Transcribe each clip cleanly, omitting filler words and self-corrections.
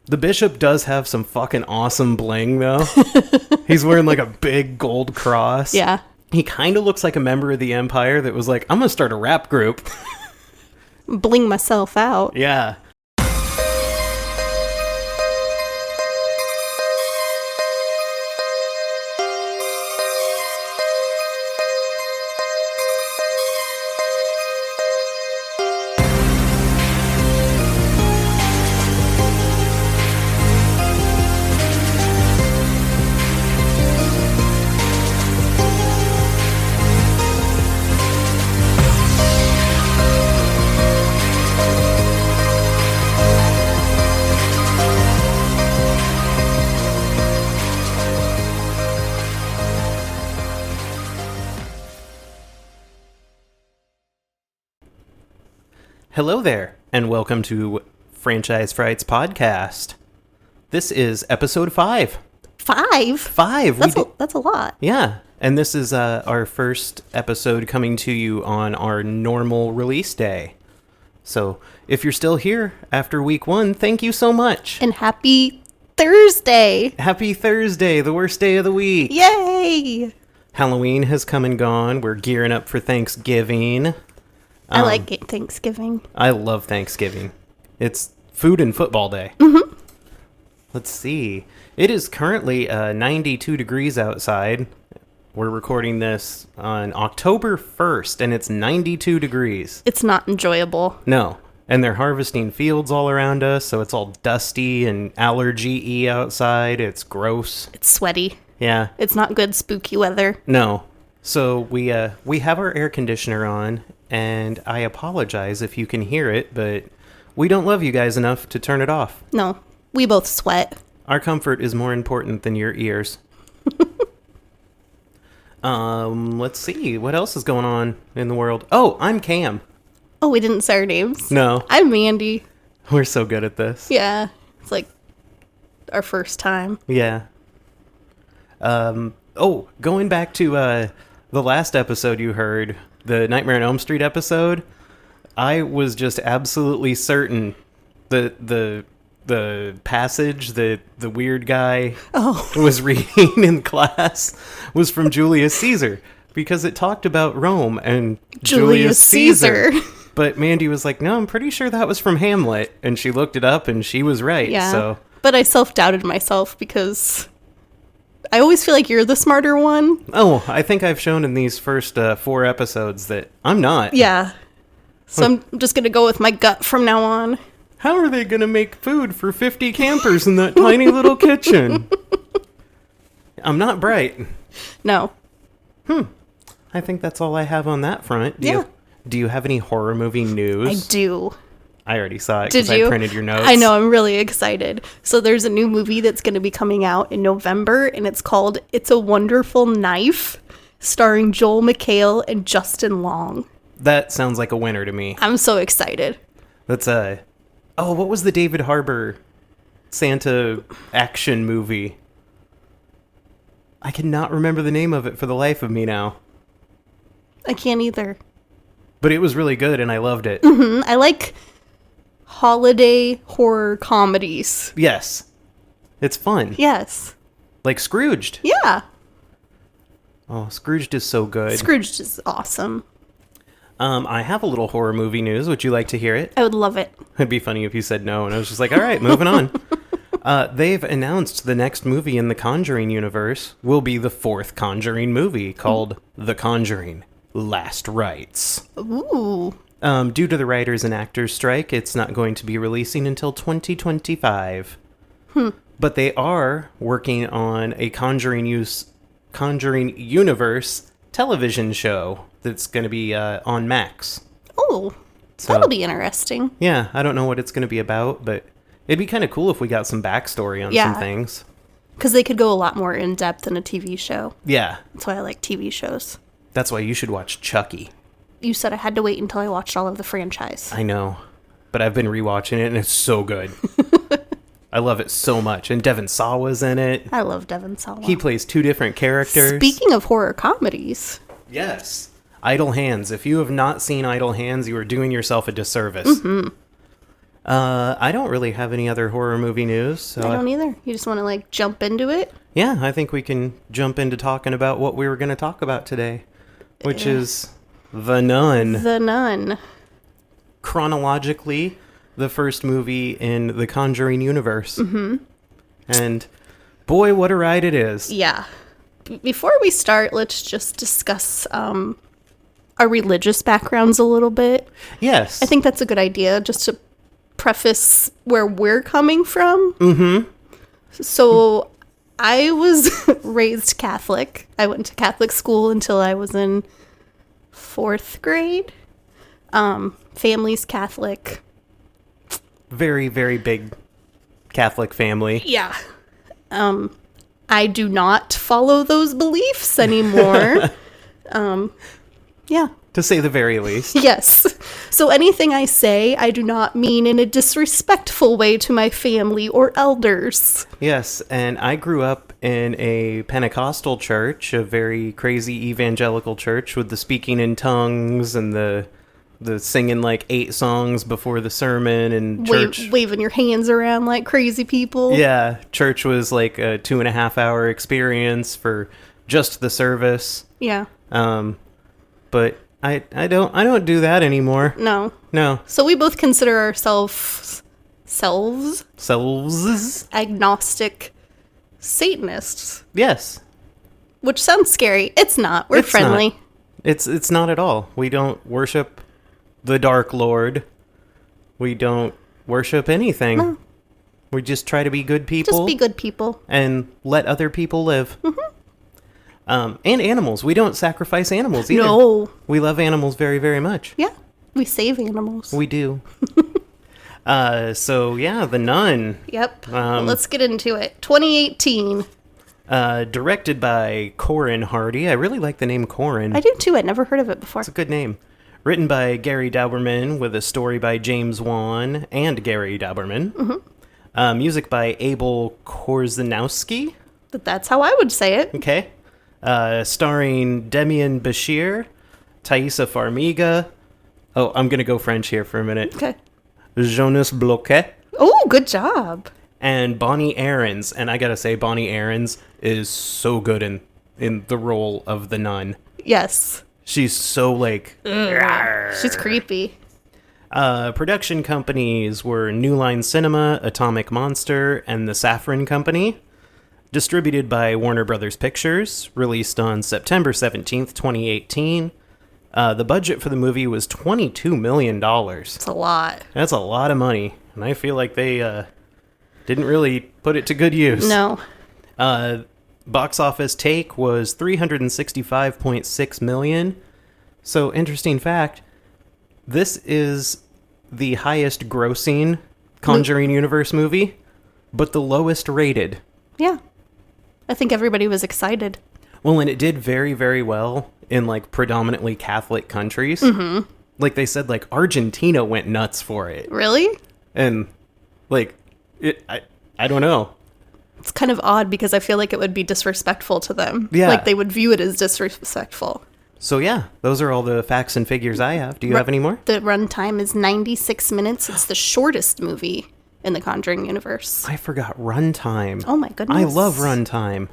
The bishop does have some fucking awesome bling, though. He's wearing like a big gold cross. Yeah. He kind of looks like a member of the Empire that was like, I'm going to start a rap group. Bling myself out. Yeah. Hello there, and welcome to Franchise Frights Podcast. This is episode 5. 5? 5. That's a lot. Yeah, and this is our first episode coming to you on our normal release day. So, if you're still here after week 1, thank you so much. And happy Thursday. Happy Thursday, the worst day of the week. Yay. Halloween has come and gone. We're gearing up for Thanksgiving. I like Thanksgiving. I love Thanksgiving. It's food and football day. Mm-hmm. Let's see. It is currently 92 degrees outside. We're recording this on October 1st, and it's 92 degrees. It's not enjoyable. No. And they're harvesting fields all around us, so it's all dusty and allergy-y outside. It's gross. It's sweaty. Yeah. It's not good spooky weather. No. So we have our air conditioner on, and I apologize if you can hear it, but we don't love you guys enough to turn it off. No, we both sweat. Our comfort is more important than your ears. Let's see. What else is going on in the world? Oh, I'm Cam. Oh, we didn't say our names? No. I'm Mandy. We're so good at this. Yeah, it's like our first time. Yeah. Going back to the last episode you heard, the Nightmare on Elm Street episode, I was just absolutely certain that the passage that the weird guy was reading in class was from Julius Caesar, because it talked about Rome and Julius Caesar. But Mandy was like, no, I'm pretty sure that was from Hamlet. And she looked it up and she was right. Yeah. So. But I self-doubted myself because I always feel like you're the smarter one. Oh, I think I've shown in these first 4 episodes that I'm not. Yeah. So I'm just going to go with my gut from now on. How are they going to make food for 50 campers in that tiny little kitchen? I'm not bright. No. I think that's all I have on that front. Yeah. Do you have any horror movie news? I do. I already saw it Did because you? I printed your notes. I know, I'm really excited. So there's a new movie that's going to be coming out in November, and it's called It's a Wonderful Knife, starring Joel McHale and Justin Long. That sounds like a winner to me. I'm so excited. That's what was the David Harbour Santa action movie? I cannot remember the name of it for the life of me now. I can't either. But it was really good, and I loved it. Mm-hmm. I like holiday horror comedies. Yes. It's fun. Yes. Like Scrooged. Yeah. Oh, Scrooged is so good. Scrooged is awesome. I have a little horror movie news. Would you like to hear it? I would love it. It'd be funny if you said no, and I was just like, all right, moving on. They've announced the next movie in the Conjuring Universe will be the 4th Conjuring movie, called The Conjuring: Last Rites. Ooh. Due to the writers and actors strike, it's not going to be releasing until 2025. But they are working on a Conjuring Universe television show that's going to be on Max. Oh, So, that'll be interesting. yeah, I don't know what it's going to be about, but it'd be kind of cool if we got some backstory on some things. Because they could go a lot more in-depth in a TV show. Yeah, That's why I like TV shows. that's why you should watch Chucky. You said I had to wait until I watched all of the franchise. I know, but I've been rewatching it, and it's so good. I love it so much. And Devon Sawa was in it. I love Devon Sawa. He plays 2 different characters. Speaking of horror comedies. Yes. Idle Hands. If you have not seen Idle Hands, you are doing yourself a disservice. I don't really have any other horror movie news. So I don't either. You just want to like jump into it? yeah, I think we can jump into talking about what we were going to talk about today, which is The Nun. The Nun. Chronologically, the first movie in the Conjuring Universe. Mm-hmm. And boy, what a ride it is. Yeah. Before we start, let's just discuss our religious backgrounds a little bit. Yes. I think that's a good idea, just to preface where we're coming from. Mm-hmm. So I was raised Catholic. I went to Catholic school until I was in 4th grade. Family's Catholic. Very, very big Catholic family. Yeah. I do not follow those beliefs anymore. Yeah. To say the very least. Yes. So anything I say, I do not mean in a disrespectful way to my family or elders. Yes, and I grew up in a Pentecostal church, a very crazy evangelical church with the speaking in tongues and the singing like 8 songs before the sermon and church. Waving your hands around like crazy people. Yeah, church was like a 2.5 hour experience for just the service. Yeah. But I don't do that anymore. No. No. So we both consider ourselves selves agnostic Satanists, Yes. which sounds scary. It's not. We're It's friendly. not. It's not at all. We don't worship the Dark Lord. We don't worship anything. No. We just try to be good people. Just be good people. And let other people live. And animals. We don't sacrifice animals either. No. We love animals very, very much. Yeah. We save animals. We do. So, yeah, The Nun. Yep. Well, let's get into it. 2018. Directed by Corin Hardy. I really like the name Corin. I do too. I'd never heard of it before. It's a good name. Written by Gary Dauberman with a story by James Wan and Gary Dauberman. Music by Abel Korzanowski. But that's how I would say it. Okay. Starring Demian Bashir, Thaisa Farmiga. Oh, I'm going to go French here for a minute. Okay. Jonas Bloquet. Oh, good job. And Bonnie Aarons. And I got to say, Bonnie Aarons is so good in the role of the nun. Yes. She's so like... She's creepy. Production companies were New Line Cinema, Atomic Monster, and the Saffron Company. Distributed by Warner Brothers Pictures. Released on September 17th, 2018. The budget for the movie was $22 million. It's a lot. That's a lot of money. And I feel like they didn't really put it to good use. No. Box office take was $365.6 million. So, interesting fact, this is the highest grossing Conjuring Universe movie, but the lowest rated. Yeah. I think everybody was excited. Well, and it did very, very well in, like, predominantly Catholic countries. Mm-hmm. Like, they said, like, Argentina went nuts for it. Really? And, like, I don't know. It's kind of odd because I feel like it would be disrespectful to them. Yeah. Like they would view it as disrespectful. So, yeah, those are all the facts and figures I have. Do you have any more? The runtime is 96 minutes. It's the shortest movie in the Conjuring universe. I forgot runtime. Oh, my goodness. I love runtime.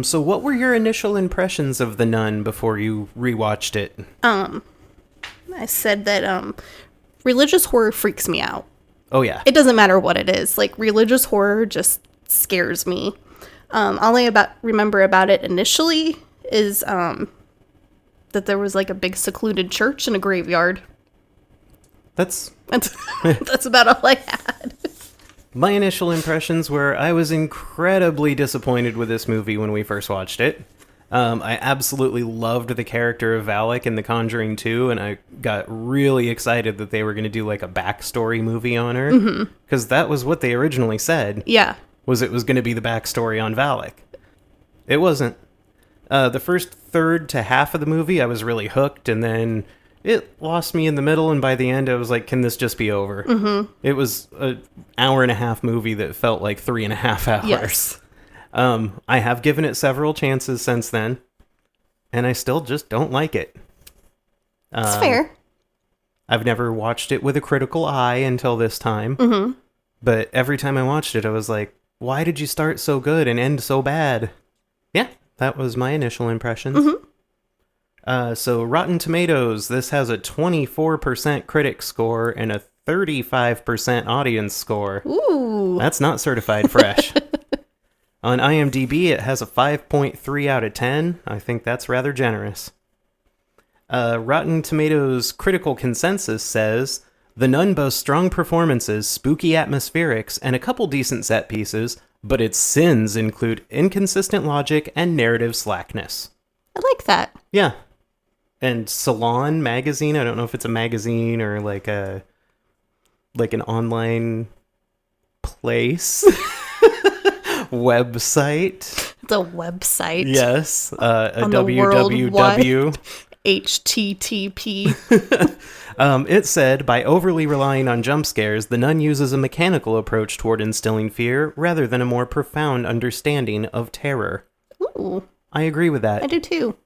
So what were your initial impressions of The Nun before you rewatched it? I said that religious horror freaks me out. Oh, yeah. It doesn't matter what it is. Like, religious horror just scares me. All I remember about it initially is that there was, like, a big secluded church and a graveyard. That's That's about all I had. my initial impressions were I was incredibly disappointed with this movie when we first watched it. I absolutely loved the character of Valak in The Conjuring 2, and I got really excited that they were going to do like a backstory movie on her, because that was what they originally said. Yeah. Was it was going to be the backstory on Valak. It wasn't. The first third to half of the movie, I was really hooked, and then it lost me in the middle, and by the end, I was like, can this just be over? Mm-hmm. It was an hour and a half movie that felt like 3.5 hours. Yes. I have given it several chances since then, and I still just don't like it. It's fair. I've never watched it with a critical eye until this time. Mm-hmm. But every time I watched it, I was like, why did you start so good and end so bad? Yeah, that was my initial impressions. Mm-hmm. So Rotten Tomatoes, this has a 24% critic score and a 35% audience score. Ooh. That's not certified fresh. On IMDb, it has a 5.3 out of 10. I think that's rather generous. Rotten Tomatoes critical consensus says, The Nun boasts strong performances, spooky atmospherics, and a couple decent set pieces, but its sins include inconsistent logic and narrative slackness. I like that. Yeah. And Salon magazine, I don't know if it's a magazine or like an online place. Website. It's a website. Yes. A On the World www. HTTP. It said, by overly relying on jump scares, The Nun uses a mechanical approach toward instilling fear rather than a more profound understanding of terror. Ooh. I agree with that. I do too.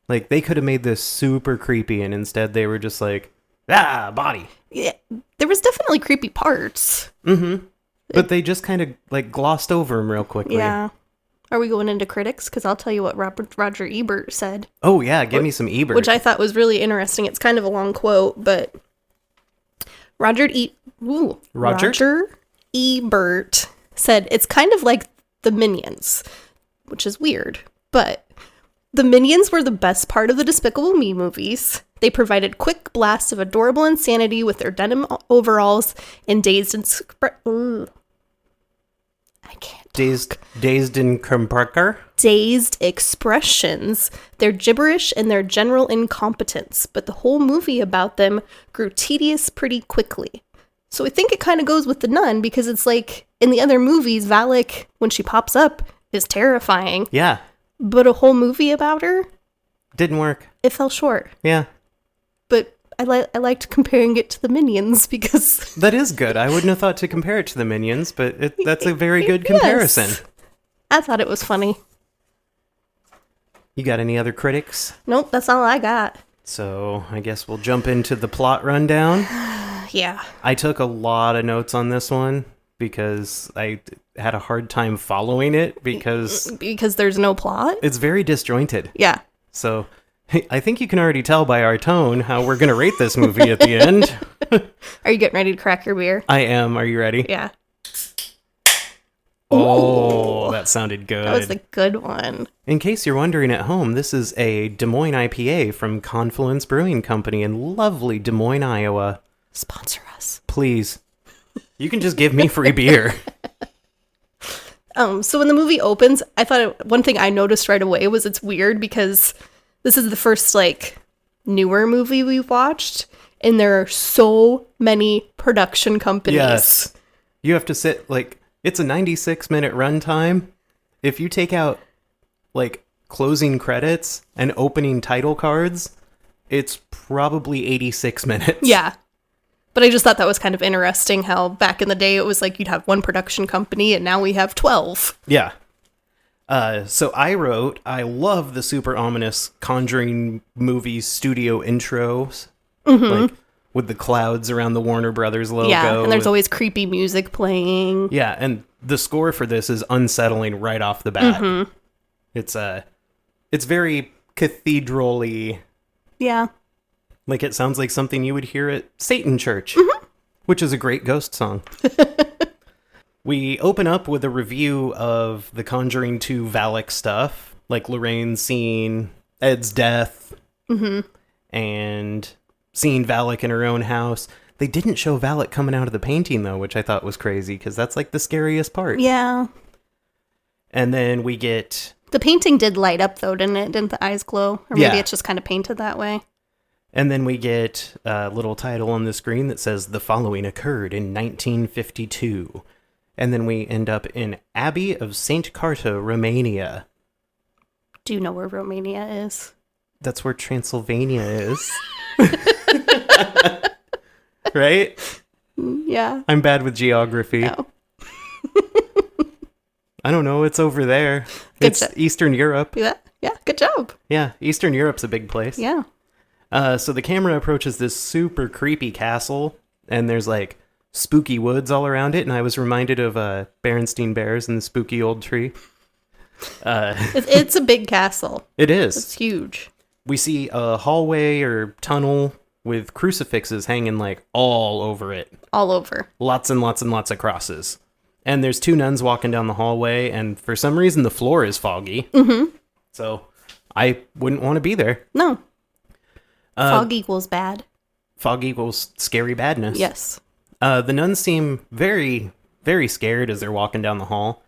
Like, they could have made this super creepy, and instead they were just like, body. Yeah, there was definitely creepy parts. Mm-hmm. But they just kind of, like, glossed over them real quickly. Yeah. Are we going into critics? Because I'll tell you what Roger Ebert said. Oh, yeah, give me some Ebert. Which I thought was really interesting. It's kind of a long quote, but Roger Ebert said, it's kind of like the Minions, which is weird, but the Minions were the best part of the Despicable Me movies. They provided quick blasts of adorable insanity with their denim overalls and Dazed and Kumperker? Dazed expressions, their gibberish, and their general incompetence, but the whole movie about them grew tedious pretty quickly. So I think it kind of goes with The Nun, because it's like, in the other movies, Valak, when she pops up, is terrifying. Yeah. But a whole movie about her? Didn't work. It fell short. Yeah. But I liked comparing it to the Minions, because... That is good. I wouldn't have thought to compare it to the Minions, but that's a very good comparison. Yes. I thought it was funny. You got any other critics? Nope, that's all I got. So I guess we'll jump into the plot rundown. Yeah. I took a lot of notes on this one because I had a hard time following it because there's no plot? It's very disjointed. Yeah. So I think you can already tell by our tone how we're going to rate this movie at the end. Are you getting ready to crack your beer? I am. Are you ready? Yeah. Oh, that sounded good. That was the good one. In case you're wondering at home, this is a Des Moines IPA from Confluence Brewing Company in lovely Des Moines, Iowa. Sponsor us. Please. You can just give me free beer. So when the movie opens, I thought one thing I noticed right away was it's weird because this is the first, like, newer movie we've watched, and there are so many production companies. Yes. You have to sit, like, it's a 96-minute runtime. If you take out, like, closing credits and opening title cards, it's probably 86 minutes. Yeah. But I just thought that was kind of interesting how back in the day it was like you'd have one production company and now we have 12. Yeah. So I wrote, I love the super ominous Conjuring movies studio intros. Mm-hmm. Like, with the clouds around the Warner Brothers logo. Yeah, and there's always creepy music playing. Yeah, and the score for this is unsettling right off the bat. Mm-hmm. It's very cathedral-y. Yeah. Like, it sounds like something you would hear at Satan Church, mm-hmm. which is a great ghost song. We open up with a review of the Conjuring 2 Valak stuff, like Lorraine seeing Ed's death, mm-hmm. and seeing Valak in her own house. They didn't show Valak coming out of the painting, though, which I thought was crazy, because that's, like, the scariest part. Yeah. And then we get... The painting did light up, though, didn't it? Didn't the eyes glow? Or maybe it's just kind of painted that way. And then we get a little title on the screen that says, The following occurred in 1952. And then we end up in Abbey of St. Carta, Romania. Do you know where Romania is? That's where Transylvania is. Right? Yeah. I'm bad with geography. No. I don't know. It's over there. Good It's Eastern Europe. Yeah, good job. Yeah, Eastern Europe's a big place. Yeah. So the camera approaches this super creepy castle, and there's like spooky woods all around it, and I was reminded of Berenstain Bears and the spooky old tree. It's a big castle. It is. It's huge. We see a hallway or tunnel with crucifixes hanging like all over it. All over. Lots and lots and lots of crosses. And there's two nuns walking down the hallway, and for some reason the floor is foggy. Mm-hmm. So I wouldn't want to be there. No. Fog equals bad. Fog equals scary badness. Yes. The nuns seem very, very scared as they're walking down the hall.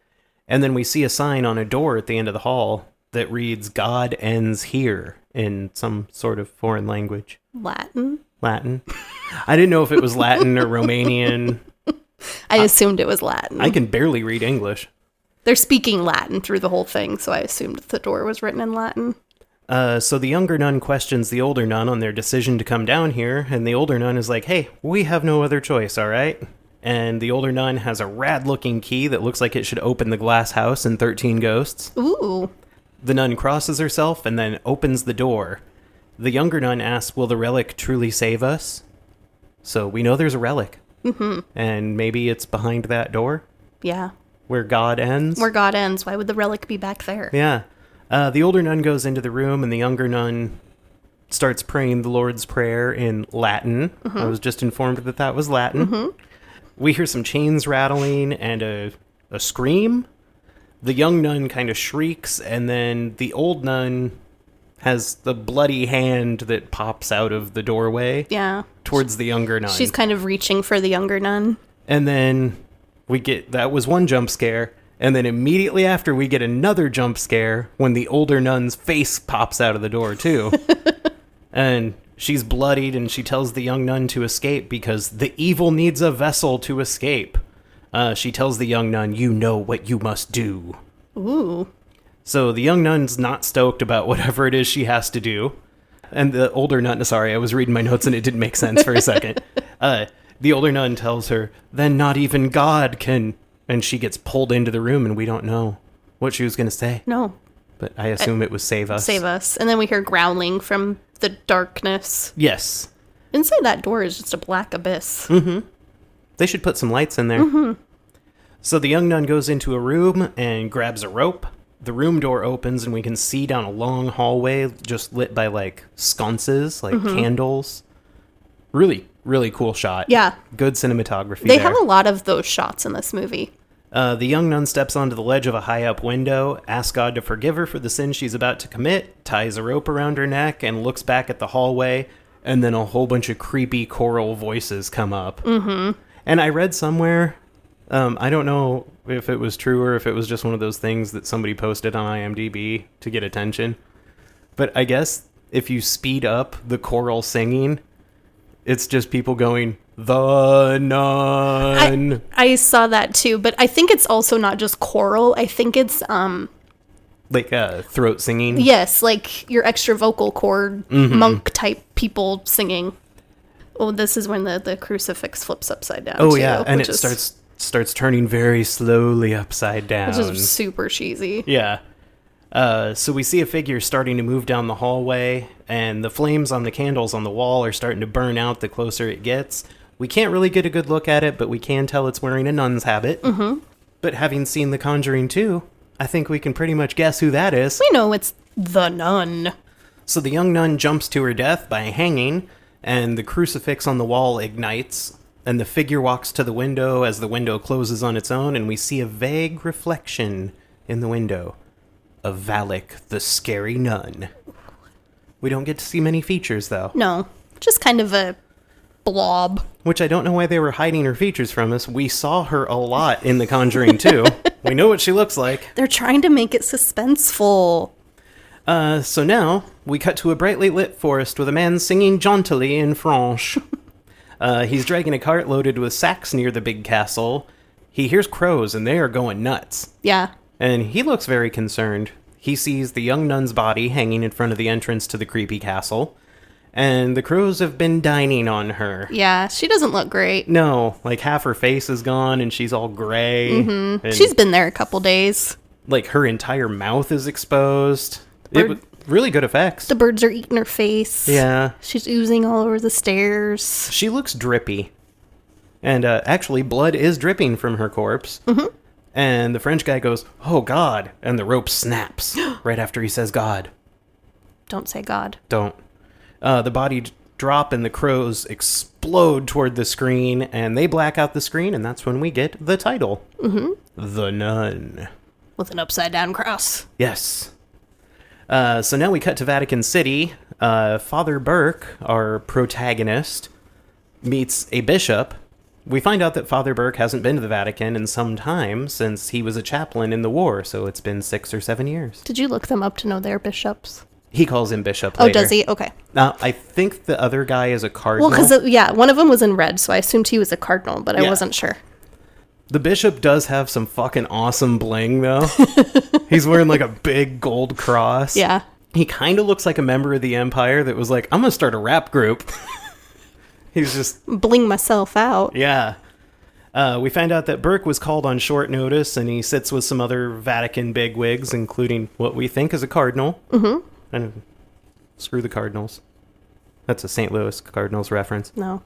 And then we see a sign on a door at the end of the hall that reads, "God ends here," in some sort of foreign language. Latin? I didn't know if it was Latin or Romanian. I assumed it was Latin. I can barely read English. They're speaking Latin through the whole thing, so I assumed the door was written in Latin. So the younger nun questions the older nun on their decision to come down here, and the older nun is like, "Hey, we have no other choice, all right?" And the older nun has a rad-looking key that looks like it should open the glass house in 13 Ghosts. Ooh. The nun crosses herself and then opens the door. The younger nun asks, "Will the relic truly save us?" So we know there's a relic. Mm-hmm. And maybe it's behind that door? Yeah. Where God ends? Where God ends. Why would the relic be back there? Yeah. The older nun goes into the room, and the younger nun starts praying the Lord's Prayer in Latin. Mm-hmm. I was just informed that that was Latin. Mm-hmm. We hear some chains rattling and a scream. The young nun kind of shrieks, and then the old nun has the bloody hand that pops out of the doorway. Yeah. Towards the younger nun. She's kind of reaching for the younger nun. And then that was one jump scare. And then immediately after, we get another jump scare when the older nun's face pops out of the door, too. And she's bloodied, and she tells the young nun to escape because the evil needs a vessel to escape. She tells the young nun, "You know what you must do." Ooh. So the young nun's not stoked about whatever it is she has to do. And the older nun, sorry, I was reading my notes and it didn't make sense for a second. The older nun tells her, "Then not even God can..." And she gets pulled into the room, and we don't know what she was going to say. No. But I assume it was "save us." Save us. And then we hear growling from the darkness. Yes. Inside that door is just a black abyss. Mm-hmm. They should put some lights in there. Mm-hmm. So the young nun goes into a room and grabs a rope. The room door opens, and we can see down a long hallway just lit by, like, sconces, like candles. Really, really cool shot. Yeah. Good cinematography They there. have a lot of those shots in this movie. The young nun steps onto the ledge of a high-up window, asks God to forgive her for the sin she's about to commit, ties a rope around her neck, and looks back at the hallway, and then a whole bunch of creepy choral voices come up. Mm-hmm. And I read somewhere, I don't know if it was true or if it was just one of those things that somebody posted on IMDb to get attention, but I guess if you speed up the choral singing, it's just people going, "The nun." I saw that too, but I think it's also not just choral. I think it's like throat singing. Yes, like your extra vocal cord monk type people singing. Oh, this is when the crucifix flips upside down. Oh too, yeah, and it starts turning very slowly upside down, which is super cheesy. Yeah. So we see a figure starting to move down the hallway, and the flames on the candles on the wall are starting to burn out the closer it gets. We can't really get a good look at it, but we can tell it's wearing a nun's habit. Mm-hmm. But having seen The Conjuring 2, I think we can pretty much guess who that is. We know it's the nun. So the young nun jumps to her death by hanging, and the crucifix on the wall ignites, and the figure walks to the window as the window closes on its own, and we see a vague reflection in the window of Valak, the scary nun. We don't get to see many features, though. No, just kind of a blob. Which I don't know why they were hiding her features from us. We saw her a lot in The Conjuring 2. We know what she looks like. They're trying to make it suspenseful. So now, we cut to a brightly lit forest with a man singing jauntily in French. He's dragging a cart loaded with sacks near the big castle. He hears crows, and they are going nuts. Yeah. And he looks very concerned. He sees the young nun's body hanging in front of the entrance to the creepy castle. And the crows have been dining on her. Yeah, she doesn't look great. No, like half her face is gone and she's all gray. Mm-hmm. She's been there a couple days. Like her entire mouth is exposed. Really good effects. The birds are eating her face. Yeah. She's oozing all over the stairs. She looks drippy. And actually, blood is dripping from her corpse. Mm-hmm. And the French guy goes, "Oh, God." And the rope snaps right after he says God. Don't say God. Don't. The body drop and the crows explode toward the screen, and they black out the screen, and that's when we get the title. Mm-hmm. The Nun. With an upside-down cross. Yes. So now we cut to Vatican City. Father Burke, our protagonist, meets a bishop. We find out that Father Burke hasn't been to the Vatican in some time since he was a chaplain in the war, so it's been 6 or 7 years. Did you look them up to know they're bishops? He calls him bishop Oh, later. does he? Okay. Now, I think the other guy is a cardinal. Well, because, one of them was in red, so I assumed he was a cardinal, but I wasn't sure. The bishop does have some fucking awesome bling, though. He's wearing, like, a big gold cross. Yeah. He kind of looks like a member of the Empire that was like, I'm going to start a rap group. He's just... Bling myself out. Yeah. We find out that Burke was called on short notice, and he sits with some other Vatican bigwigs, including what we think is a cardinal. Mm-hmm. And screw the Cardinals. That's a St. Louis Cardinals reference. No.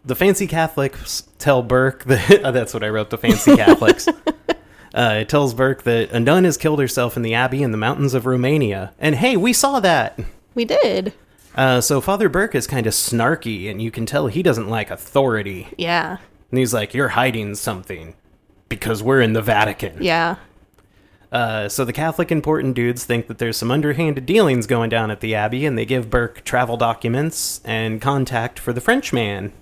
The fancy Catholics tell Burke that... that's what I wrote, the fancy Catholics. It tells Burke that a nun has killed herself in the abbey in the mountains of Romania. And hey, we saw that! We did. So Father Burke is kind of snarky, and you can tell he doesn't like authority. Yeah. And he's like, "You're hiding something because we're in the Vatican." Yeah. So the Catholic important dudes think that there's some underhanded dealings going down at the Abbey, and they give Burke travel documents and contact for the Frenchman.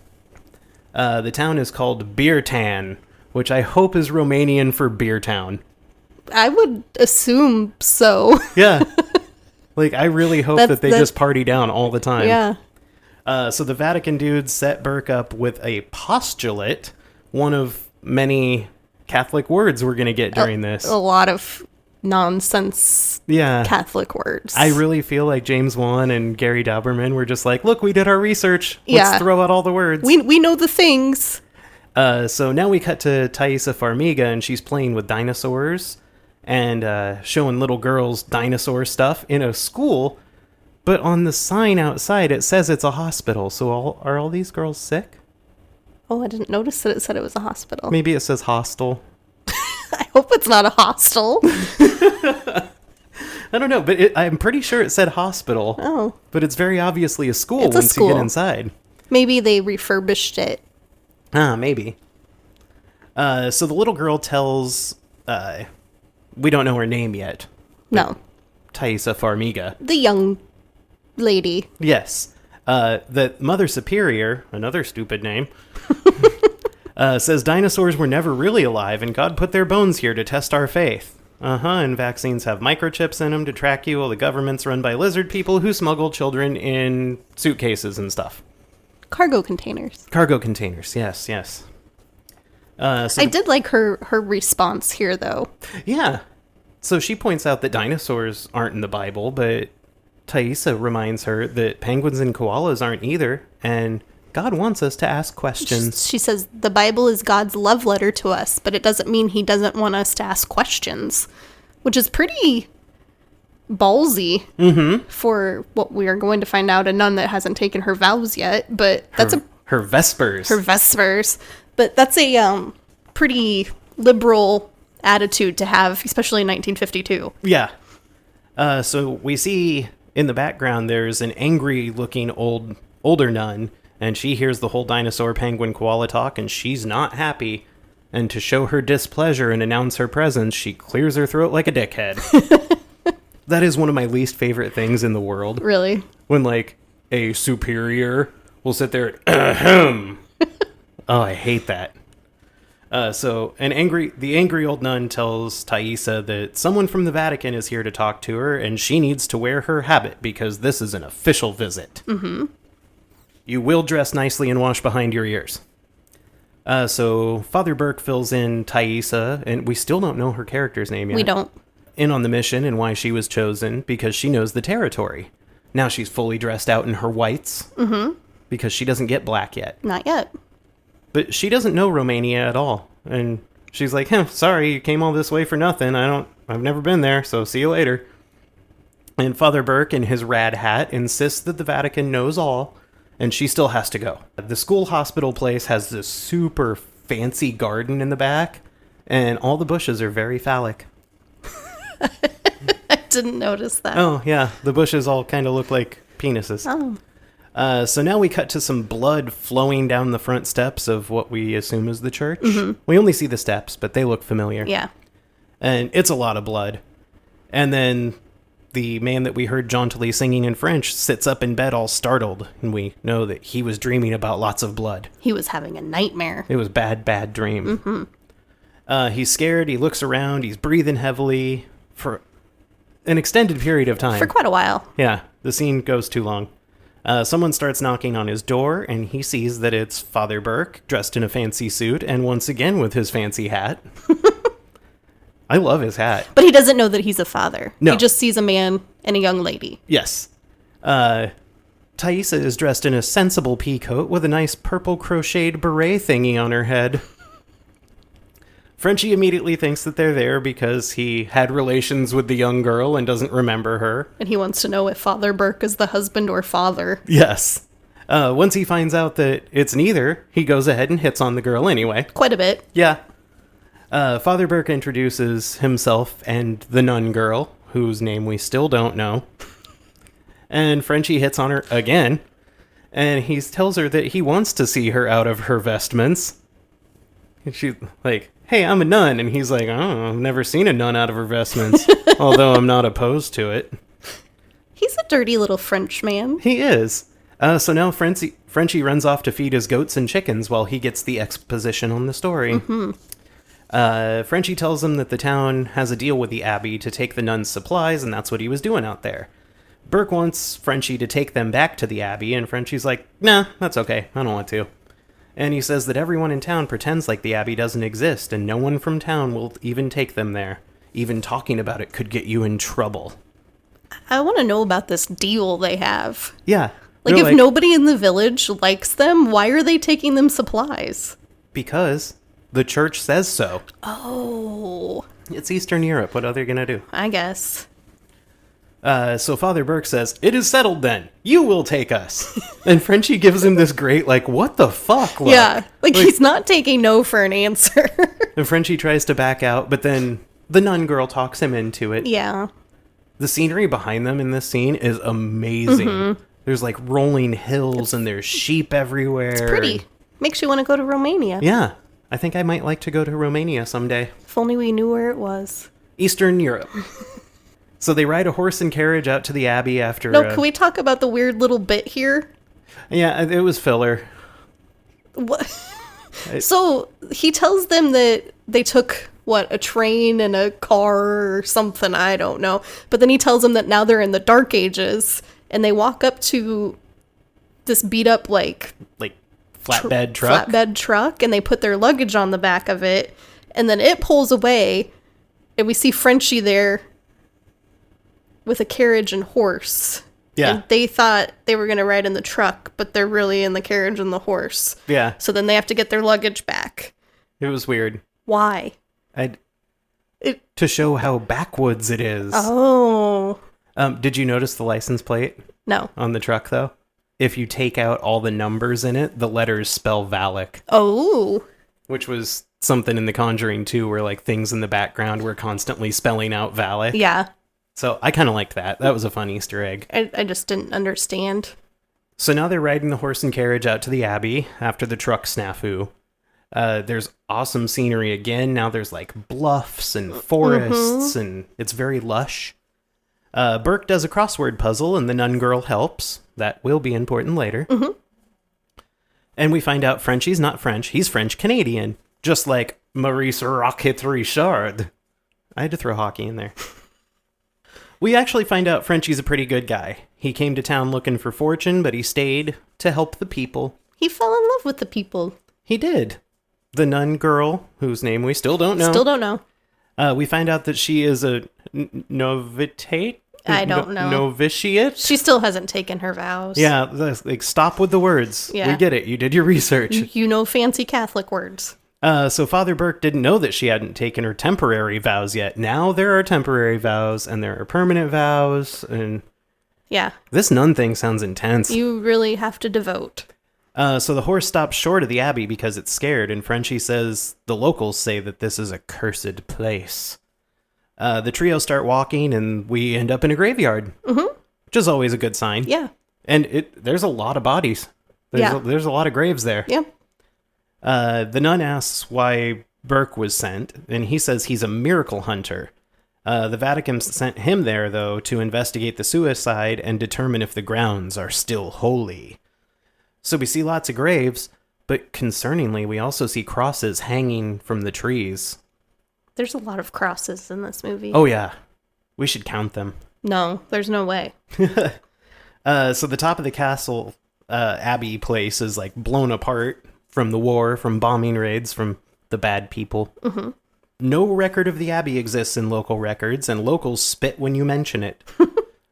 The town is called Beertan, which I hope is Romanian for Beer Town. I would assume so. Yeah. Like, I really hope that they just party down all the time. Yeah. So the Vatican dudes set Burke up with a postulate, one of many Catholic words we're going to get during this. A lot of nonsense Catholic words. I really feel like James Wan and Gary Dauberman were just like, look, we did our research. Let's throw out all the words. We know the things. So now we cut to Thaisa Farmiga, and she's playing with dinosaurs and showing little girls dinosaur stuff in a school. But on the sign outside, it says it's a hospital. So are all these girls sick? Oh, I didn't notice that it said it was a hospital. Maybe it says hostel. I hope it's not a hostel. I don't know, but I'm pretty sure it said hospital. Oh. But it's very obviously a school It's once a school. you get inside. Maybe they refurbished it. Maybe. So the little girl tells... we don't know her name yet. No. Thaisa Farmiga. The young lady. Yes. That Mother Superior, another stupid name, says dinosaurs were never really alive and God put their bones here to test our faith. And vaccines have microchips in them to track you, while the government's run by lizard people who smuggle children in suitcases and stuff. Cargo containers. Cargo containers, yes. I did like her response here, though. Yeah. So she points out that dinosaurs aren't in the Bible, but Thaisa reminds her that penguins and koalas aren't either, and God wants us to ask questions. She says the Bible is God's love letter to us, but it doesn't mean he doesn't want us to ask questions, which is pretty ballsy for what we are going to find out, a nun that hasn't taken her vows yet, but that's her Vespers. Her Vespers. But that's a pretty liberal attitude to have, especially in 1952. Yeah. So we see in the background there's an angry-looking older nun, and she hears the whole dinosaur penguin koala talk, and she's not happy. And to show her displeasure and announce her presence, she clears her throat like a dickhead. That is one of my least favorite things in the world. Really? When, like, a superior will sit there and ahem. Oh, I hate that. So the angry old nun tells Thaisa that someone from the Vatican is here to talk to her, and she needs to wear her habit because this is an official visit. Mm-hmm. You will dress nicely and wash behind your ears. So Father Burke fills in Thaisa, and we still don't know her character's name yet. We don't. In on the mission and why she was chosen, because she knows the territory. Now she's fully dressed out in her whites, because she doesn't get black yet. Not yet. But she doesn't know Romania at all. And she's like, sorry, you came all this way for nothing. I've never been there, so see you later. And Father Burke, in his rad hat, insists that the Vatican knows all, and she still has to go. The school hospital place has this super fancy garden in the back, and all the bushes are very phallic. I didn't notice that. Oh, yeah. The bushes all kind of look like penises. Oh. So now we cut to some blood flowing down the front steps of what we assume is the church. We only see the steps, but they look familiar. Yeah. And it's a lot of blood. And then the man that we heard jauntily singing in French sits up in bed all startled, and we know that he was dreaming about lots of blood. He was having a nightmare. It was bad dream. He's scared, he looks around, he's breathing heavily for an extended period of time. For quite a while. Yeah, the scene goes too long. Someone starts knocking on his door, and he sees that it's Father Burke, dressed in a fancy suit, and once again with his fancy hat. I love his hat. But he doesn't know that he's a father. No. He just sees a man and a young lady. Yes. Thaisa is dressed in a sensible pea coat with a nice purple crocheted beret thingy on her head. Frenchie immediately thinks that they're there because he had relations with the young girl and doesn't remember her. And he wants to know if Father Burke is the husband or father. Yes. Once he finds out that it's neither, he goes ahead and hits on the girl anyway. Quite a bit. Yeah. Father Burke introduces himself and the nun girl, whose name we still don't know. And Frenchie hits on her again, and he tells her that he wants to see her out of her vestments. And she's like, hey, I'm a nun. And he's like, oh, I've never seen a nun out of her vestments, although I'm not opposed to it. He's a dirty little French man. He is. So now Frenchie runs off to feed his goats and chickens while he gets the exposition on the story. Frenchie tells him that the town has a deal with the abbey to take the nuns' supplies, and that's what he was doing out there. Burke wants Frenchie to take them back to the abbey, and Frenchie's like, nah, that's okay, I don't want to. And he says that everyone in town pretends like the abbey doesn't exist, and no one from town will even take them there. Even talking about it could get you in trouble. I want to know about this deal they have. Yeah. Like, if nobody in the village likes them, why are they taking them supplies? Because the church says so. Oh. It's Eastern Europe. What are they going to do? I guess. So Father Burke says, it is settled then. You will take us. And Frenchie gives him this great, like, what the fuck look. Yeah. Like, he's not taking no for an answer. And Frenchie tries to back out, but then the nun girl talks him into it. Yeah. The scenery behind them in this scene is amazing. There's, like, rolling hills and there's sheep everywhere. It's pretty. Makes you want to go to Romania. Yeah. I think I might like to go to Romania someday. If only we knew where it was. Eastern Europe. So they ride a horse and carriage out to the abbey after... No, can we talk about the weird little bit here? Yeah, it was filler. What? So he tells them that they took, a train and a car or something, I don't know. But then he tells them that now they're in the Dark Ages, and they walk up to this beat-up, like flatbed truck, and they put their luggage on the back of it, and then it pulls away, and we see Frenchie there with a carriage and horse. Yeah. And they thought they were going to ride in the truck, but they're really in the carriage and the horse. Yeah. So then they have to get their luggage back. It was weird. Why? To show how backwoods it is. Oh. Did you notice the license plate? No. On the truck, though? If you take out all the numbers in it, the letters spell Valak. Oh. Which was something in The Conjuring 2 where, like, things in the background were constantly spelling out Valak. Yeah. So I kind of liked that. That was a fun Easter egg. I just didn't understand. So now they're riding the horse and carriage out to the abbey after the truck snafu. There's awesome scenery again. Now there's like bluffs and forests and it's very lush. Burke does a crossword puzzle and the nun girl helps. That will be important later. And we find out Frenchie's not French. He's French-Canadian. Just like Maurice Rocket Richard. I had to throw hockey in there. We actually find out Frenchie's a pretty good guy. He came to town looking for fortune, but he stayed to help the people. He fell in love with the people. He did. The nun girl, whose name we still don't know. Still don't know. We find out that she is a novitate? I don't know. Novitiate? She still hasn't taken her vows. Yeah, like stop with the words. Yeah. We get it. You did your research. You know fancy Catholic words. So Father Burke didn't know that she hadn't taken her temporary vows yet. Now there are temporary vows and there are permanent vows. And Yeah. this nun thing sounds intense. You really have to devote. So the horse stops short of the abbey because it's scared, and Frenchie says the locals say that this is a cursed place. The trio start walking, and we end up in a graveyard, which is always a good sign. Yeah. And there's a lot of bodies. There's a lot of graves there. Yeah. The nun asks why Burke was sent, and he says he's a miracle hunter. The Vatican sent him there, though, to investigate the suicide and determine if the grounds are still holy. So we see lots of graves, but concerningly, we also see crosses hanging from the trees. There's a lot of crosses in this movie. Oh, yeah. We should count them. No, there's no way. So the top of the castle abbey place is like blown apart from the war, from bombing raids, from the bad people. Mm-hmm. No record of the abbey exists in local records, and locals spit when you mention it.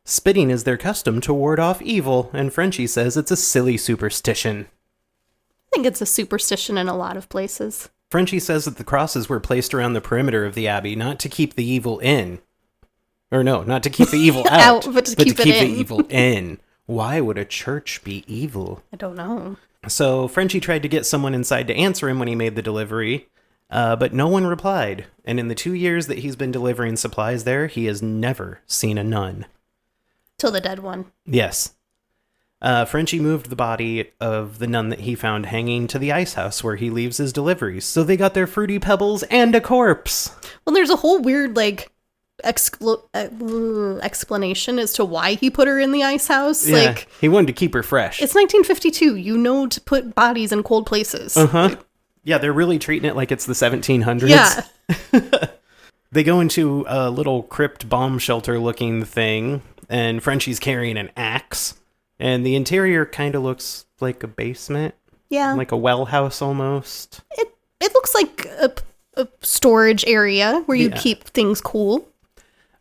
Spitting is their custom to ward off evil, and Frenchie says it's a silly superstition. I think it's a superstition in a lot of places. Frenchie says that the crosses were placed around the perimeter of the abbey, not to keep the evil in. Or no, not to keep the evil out, but to keep it in. the evil in. Why would a church be evil? I don't know. So Frenchie tried to get someone inside to answer him when he made the delivery, but no one replied. And in the 2 years that he's been delivering supplies there, he has never seen a nun. Till the dead one. Yes. Frenchie moved the body of the nun that he found hanging to the ice house where he leaves his deliveries. So they got their fruity pebbles and a corpse. Well, there's a whole weird, like, explanation as to why he put her in the ice house. Yeah, Like, he wanted to keep her fresh. it's 1952. You know to put bodies in cold places. Uh-huh. Yeah, they're really treating it like it's the 1700s. Yeah. They go into a little crypt bomb shelter looking thing, and Frenchie's carrying an axe. And the interior kind of looks like a basement. Yeah. Like a well house almost. It looks like a storage area where you Yeah. keep things cool.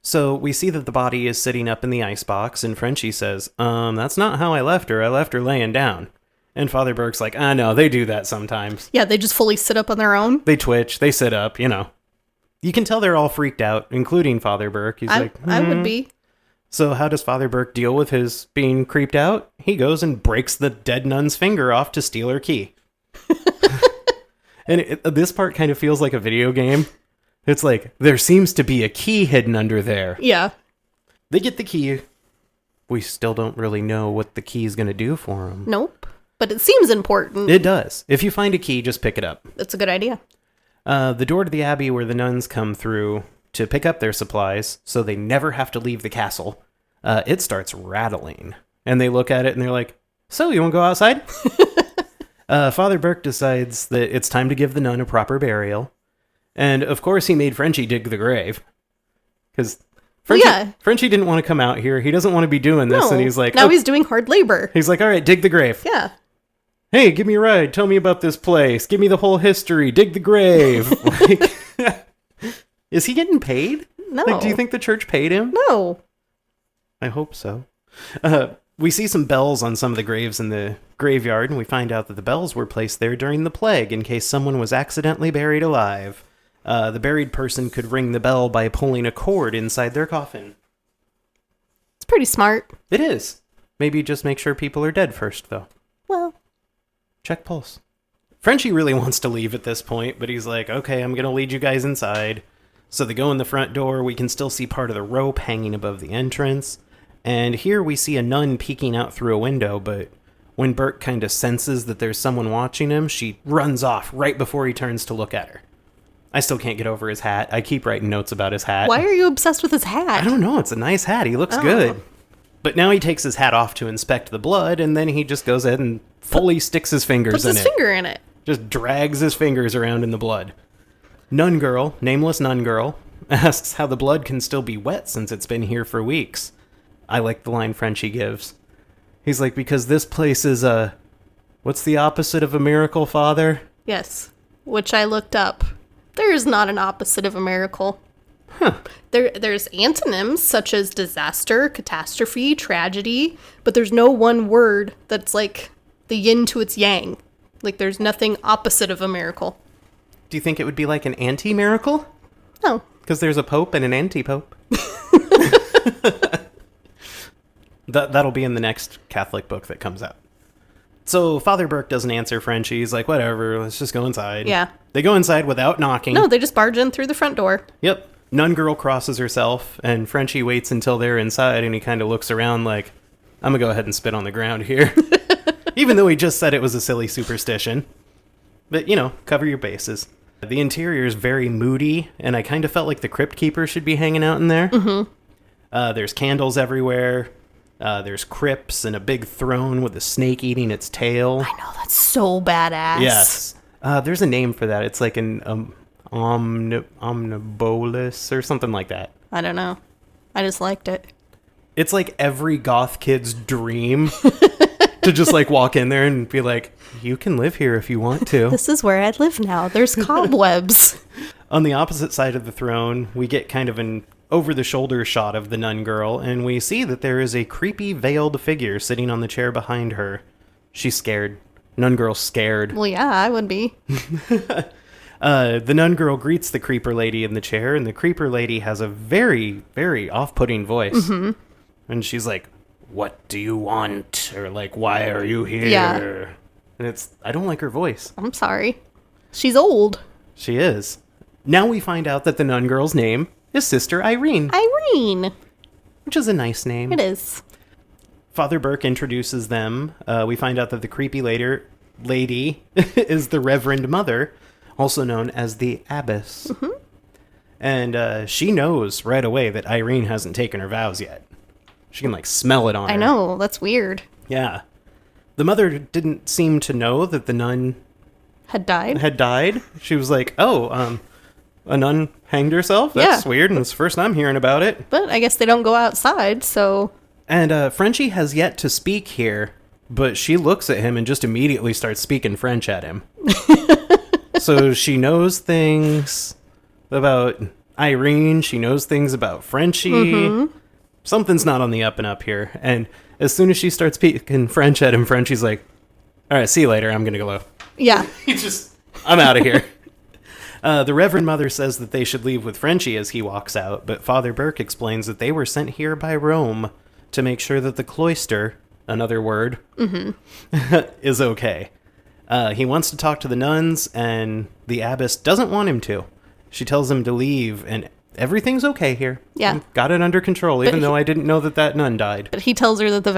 So we see that the body is sitting up in the icebox, and Frenchie says, that's not how I left her. I left her laying down. And Father Burke's like, I know, they do that sometimes. Yeah, they just fully sit up on their own. They twitch, they sit up, you know. You can tell they're all freaked out, including Father Burke. He's like, I would be. So how does Father Burke deal with his being creeped out? He goes and breaks the dead nun's finger off to steal her key. And this part kind of feels like a video game. It's like, there seems to be a key hidden under there. Yeah. They get the key. We still don't really know what the key is going to do for them. Nope. But it seems important. It does. If you find a key, just pick it up. That's a good idea. The door to the abbey where the nuns come through to pick up their supplies, so they never have to leave the castle, it starts rattling. And they look at it and they're like, so, you want to go outside? Father Burke decides that it's time to give the nun a proper burial. And, of course, he made Frenchie dig the grave. Because Frenchie didn't want to come out here. He doesn't want to be doing this. No. And he's like... Now he's doing hard labor. He's like, all right, dig the grave. Yeah. Hey, give me a ride. Tell me about this place. Give me the whole history. Dig the grave. Like, is he getting paid? No. Like, do you think the church paid him? No. I hope so. We see some bells on some of the graves in the graveyard, and we find out that the bells were placed there during the plague in case someone was accidentally buried alive. The buried person could ring the bell by pulling a cord inside their coffin. It's pretty smart. It is. Maybe just make sure people are dead first, though. Well. Check pulse. Frenchie really wants to leave at this point, but he's like, okay, I'm going to lead you guys inside. So they go in the front door. We can still see part of the rope hanging above the entrance. And here we see a nun peeking out through a window, but when Burke kind of senses that there's someone watching him, she runs off right before he turns to look at her. I still can't get over his hat. I keep writing notes about his hat. Why are you obsessed with his hat? I don't know. It's a nice hat. He looks good. But now he takes his hat off to inspect the blood, and then he just goes ahead and fully sticks his fingers Puts in his it. finger in it. Just drags his fingers around in the blood. Nun girl, nameless nun girl, asks how the blood can still be wet since it's been here for weeks. I like the line Frenchie gives. He's like, because this place is what's the opposite of a miracle, Father? Yes. Which I looked up. There is not an opposite of a miracle. Huh. There's antonyms such as disaster, catastrophe, tragedy, but there's no one word that's like the yin to its yang. Like there's nothing opposite of a miracle. Do you think it would be like an anti-miracle? Oh. Because there's a pope and an anti-pope. That'll be in the next Catholic book that comes out. So Father Burke doesn't answer Frenchie. He's like, whatever, let's just go inside. Yeah. They go inside without knocking. No, they just barge in through the front door. Yep. Nun girl crosses herself, and Frenchie waits until they're inside, and he kind of looks around like, I'm going to go ahead and spit on the ground here. Even though he just said it was a silly superstition. But, cover your bases. The interior is very moody, and I kind of felt like the Crypt Keeper should be hanging out in there. Mm-hmm. There's candles everywhere. There's crypts and a big throne with a snake eating its tail. I know, that's so badass. Yes. There's a name for that. It's like an omnibolus or something like that. I don't know. I just liked it. It's like every goth kid's dream to just like walk in there and be like, you can live here if you want to. This is where I live now. There's cobwebs. On the opposite side of the throne, we get kind of an over-the-shoulder shot of the nun girl, and we see that there is a creepy veiled figure sitting on the chair behind her. She's scared. Nun girl's scared. Well, yeah, I would be. The nun girl greets the creeper lady in the chair, and the creeper lady has a very, very off-putting voice. Mm-hmm. And she's like, what do you want? Or like, why are you here? Yeah. And I don't like her voice. I'm sorry. She's old. She is. Now we find out that the nun girl's name is Sister Irene. Irene. Which is a nice name. It is. Father Burke introduces them. We find out that the creepy lady is the Reverend Mother, also known as the Abbess. Mm-hmm. And she knows right away that Irene hasn't taken her vows yet. She can, like, smell it on her. I know. That's weird. Yeah. The mother didn't seem to know that the nun had died. She was like, a nun hanged herself? That's weird, and it's the first I'm hearing about it. But I guess they don't go outside, so... And Frenchie has yet to speak here, but she looks at him and just immediately starts speaking French at him. So she knows things about Irene. She knows things about Frenchie. Mm-hmm. Something's not on the up and up here. And as soon as she starts speaking French at him, Frenchie's like, all right, see you later. I'm going to go. Yeah. I'm out of here. The Reverend Mother says that they should leave with Frenchie as he walks out, but Father Burke explains that they were sent here by Rome to make sure that the cloister, another word, is okay. He wants to talk to the nuns, and the abbess doesn't want him to. She tells him to leave, and everything's okay here. Yeah. I've got it under control, even though I didn't know that nun died. But he tells her that the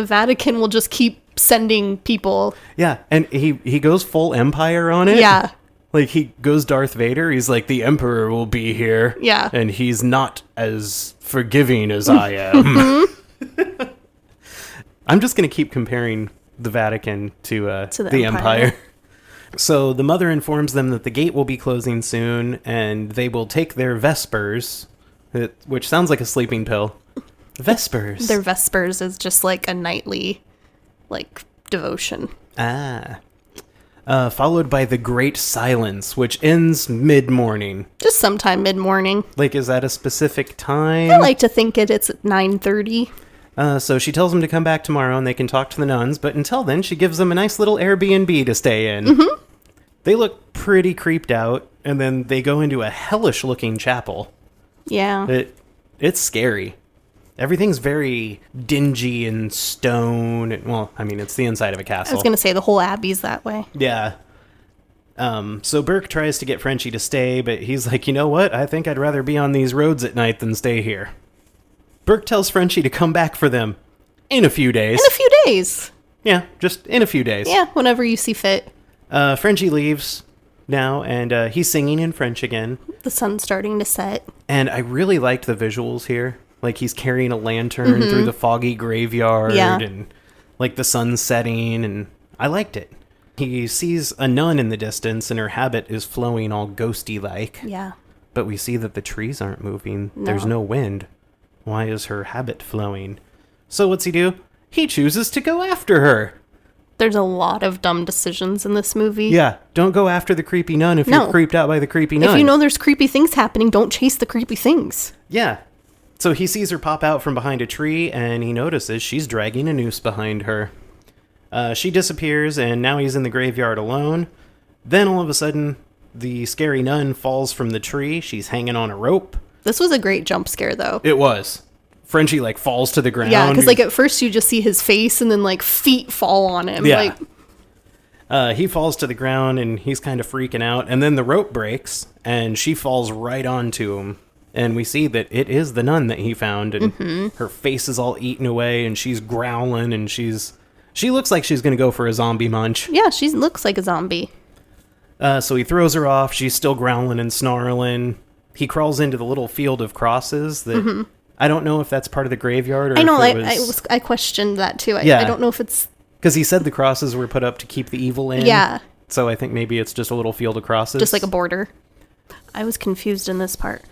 Vatican will just keep sending people. Yeah, and he goes full empire on it. Yeah. Like, he goes Darth Vader. He's like, the Emperor will be here. Yeah. And he's not as forgiving as I am. I'm just going to keep comparing the Vatican to the Empire. So the mother informs them that the gate will be closing soon, and they will take their Vespers, which sounds like a sleeping pill. Vespers. Their Vespers is just like a nightly, like, devotion. Followed by the Great Silence, which ends mid-morning. Just sometime mid-morning. Like, is that a specific time? I like to think it's at 9:30. So she tells them to come back tomorrow and they can talk to the nuns, but until then, she gives them a nice little Airbnb to stay in. Mm-hmm. They look pretty creeped out, and then they go into a hellish-looking chapel. Yeah. It's scary. Everything's very dingy and stone. Well, I mean, it's the inside of a castle. I was going to say the whole abbey's that way. Yeah. So Burke tries to get Frenchie to stay, but he's like, you know what? I think I'd rather be on these roads at night than stay here. Burke tells Frenchie to come back for them in a few days. In a few days. Yeah, just in a few days. Yeah, whenever you see fit. Frenchie leaves now, and he's singing in French again. The sun's starting to set. And I really liked the visuals here. Like, he's carrying a lantern through the foggy graveyard, and, like, the sun's setting, and I liked it. He sees a nun in the distance, and her habit is flowing all ghosty-like. Yeah. But we see that the trees aren't moving. No. There's no wind. Why is her habit flowing? So what's he do? He chooses to go after her. There's a lot of dumb decisions in this movie. Yeah, don't go after the creepy nun if you're creeped out by the creepy nun. If you know there's creepy things happening, don't chase the creepy things. Yeah. So he sees her pop out from behind a tree, and he notices she's dragging a noose behind her. She disappears, and now he's in the graveyard alone. Then all of a sudden, the scary nun falls from the tree. She's hanging on a rope. This was a great jump scare, though. It was. Frenchie, like, falls to the ground. Yeah, because, like, at first you just see his face, and then, like, feet fall on him. Yeah. Like, he falls to the ground, and he's kind of freaking out. And then the rope breaks, and she falls right onto him. And we see that it is the nun that he found, and her face is all eaten away, and she's growling, and she looks like she's going to go for a zombie munch. yeah, she looks like a zombie. So he throws her off. She's still growling and snarling. He crawls into the little field of crosses that I don't know if that's part of the graveyard or I know, if I questioned that, too. I don't know if it's... because he said the crosses were put up to keep the evil in. Yeah. So I think maybe it's just a little field of crosses. Just like a border. I was confused in this part.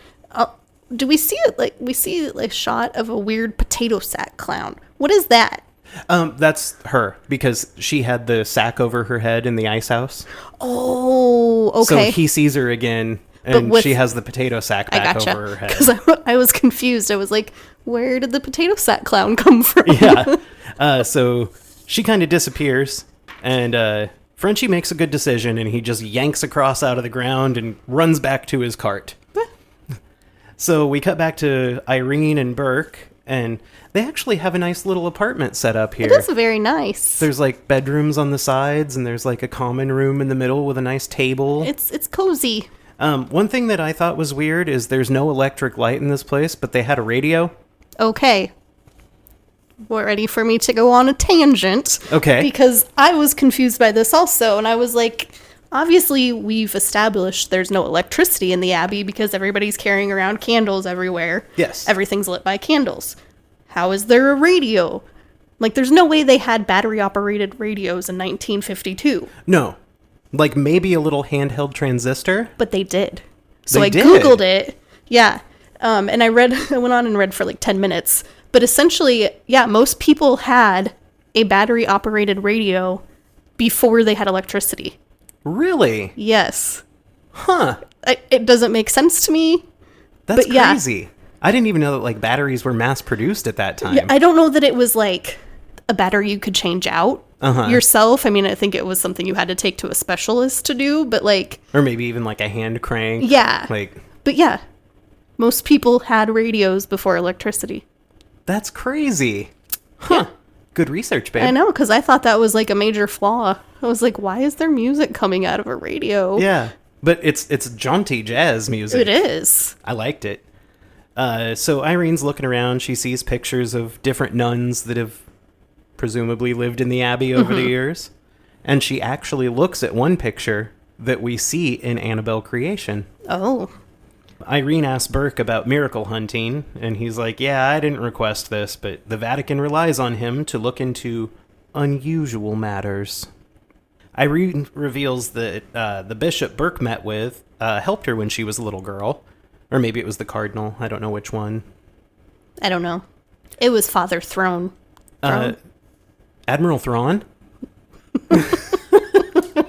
Do we see it? Like, we see a shot of a weird potato sack clown. What is that? That's her, because she had the sack over her head in the ice house. Oh, okay. So he sees her again, and she has the potato sack back over her head. Because I was confused. I was like, where did the potato sack clown come from? Yeah. So she kind of disappears, and Frenchie makes a good decision, and he just yanks a cross out of the ground and runs back to his cart. So we cut back to Irene and Burke, and they actually have a nice little apartment set up here. It is very nice. There's like bedrooms on the sides, and there's like a common room in the middle with a nice table. It's cozy. One thing that I thought was weird is there's no electric light in this place, but they had a radio. Okay. We're ready for me to go on a tangent. Okay. Because I was confused by this also, and I was like, obviously we've established there's no electricity in the Abbey because everybody's carrying around candles everywhere. Yes. Everything's lit by candles. How is there a radio? Like, there's no way they had battery-operated radios in 1952. No. Like maybe a little handheld transistor? But they did. So They I did? Googled it. Yeah. And I went on and read for like 10 minutes. But essentially, yeah, most people had a battery-operated radio before they had electricity. Really? Yes. Huh. It doesn't make sense to me. That's But yeah. crazy. I didn't even know that like batteries were mass produced at that time. Yeah, I don't know that it was like a battery you could change out yourself. I mean, I think it was something you had to take to a specialist to do, but like... Or maybe even like a hand crank. Yeah. Like... But yeah, most people had radios before electricity. That's crazy. Huh. Yeah. Good research, babe. I know, because I thought that was like a major flaw. I was like, why is there music coming out of a radio? Yeah. But it's jaunty jazz music. It is. I liked it. So Irene's looking around. She sees pictures of different nuns that have presumably lived in the Abbey over the years. And she actually looks at one picture that we see in Annabelle Creation. Oh. Irene asks Burke about miracle hunting, and he's like, yeah, I didn't request this, but the Vatican relies on him to look into unusual matters. Irene reveals that the bishop Burke met with helped her when she was a little girl. Or maybe it was the cardinal. I don't know which one. I don't know. It was Father Throne. Admiral Thrawn?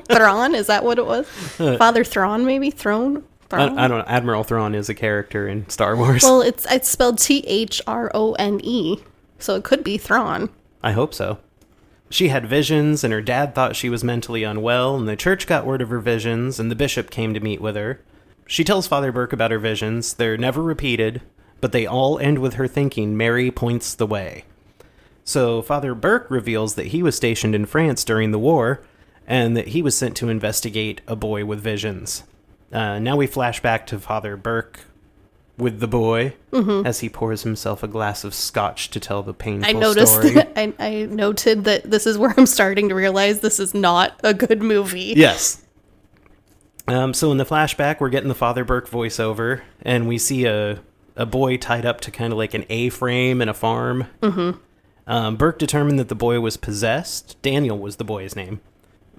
Thrawn? Is that what it was? Father Thrawn, maybe? Throne? Thrawn? I don't know. Admiral Thrawn is a character in Star Wars. Well, it's spelled Throne, so it could be Thrawn. I hope so. She had visions, and her dad thought she was mentally unwell, and the church got word of her visions, and the bishop came to meet with her. She tells Father Burke about her visions. They're never repeated, but they all end with her thinking Mary points the way. So Father Burke reveals that he was stationed in France during the war, and that he was sent to investigate a boy with visions. Now we flash back to Father Burke with the boy as he pours himself a glass of scotch to tell the painful story. I noted that this is where I'm starting to realize this is not a good movie. Yes. So in the flashback, we're getting the Father Burke voiceover, and we see a boy tied up to kind of like an A-frame in a farm. Burke determined that the boy was possessed. Daniel was the boy's name.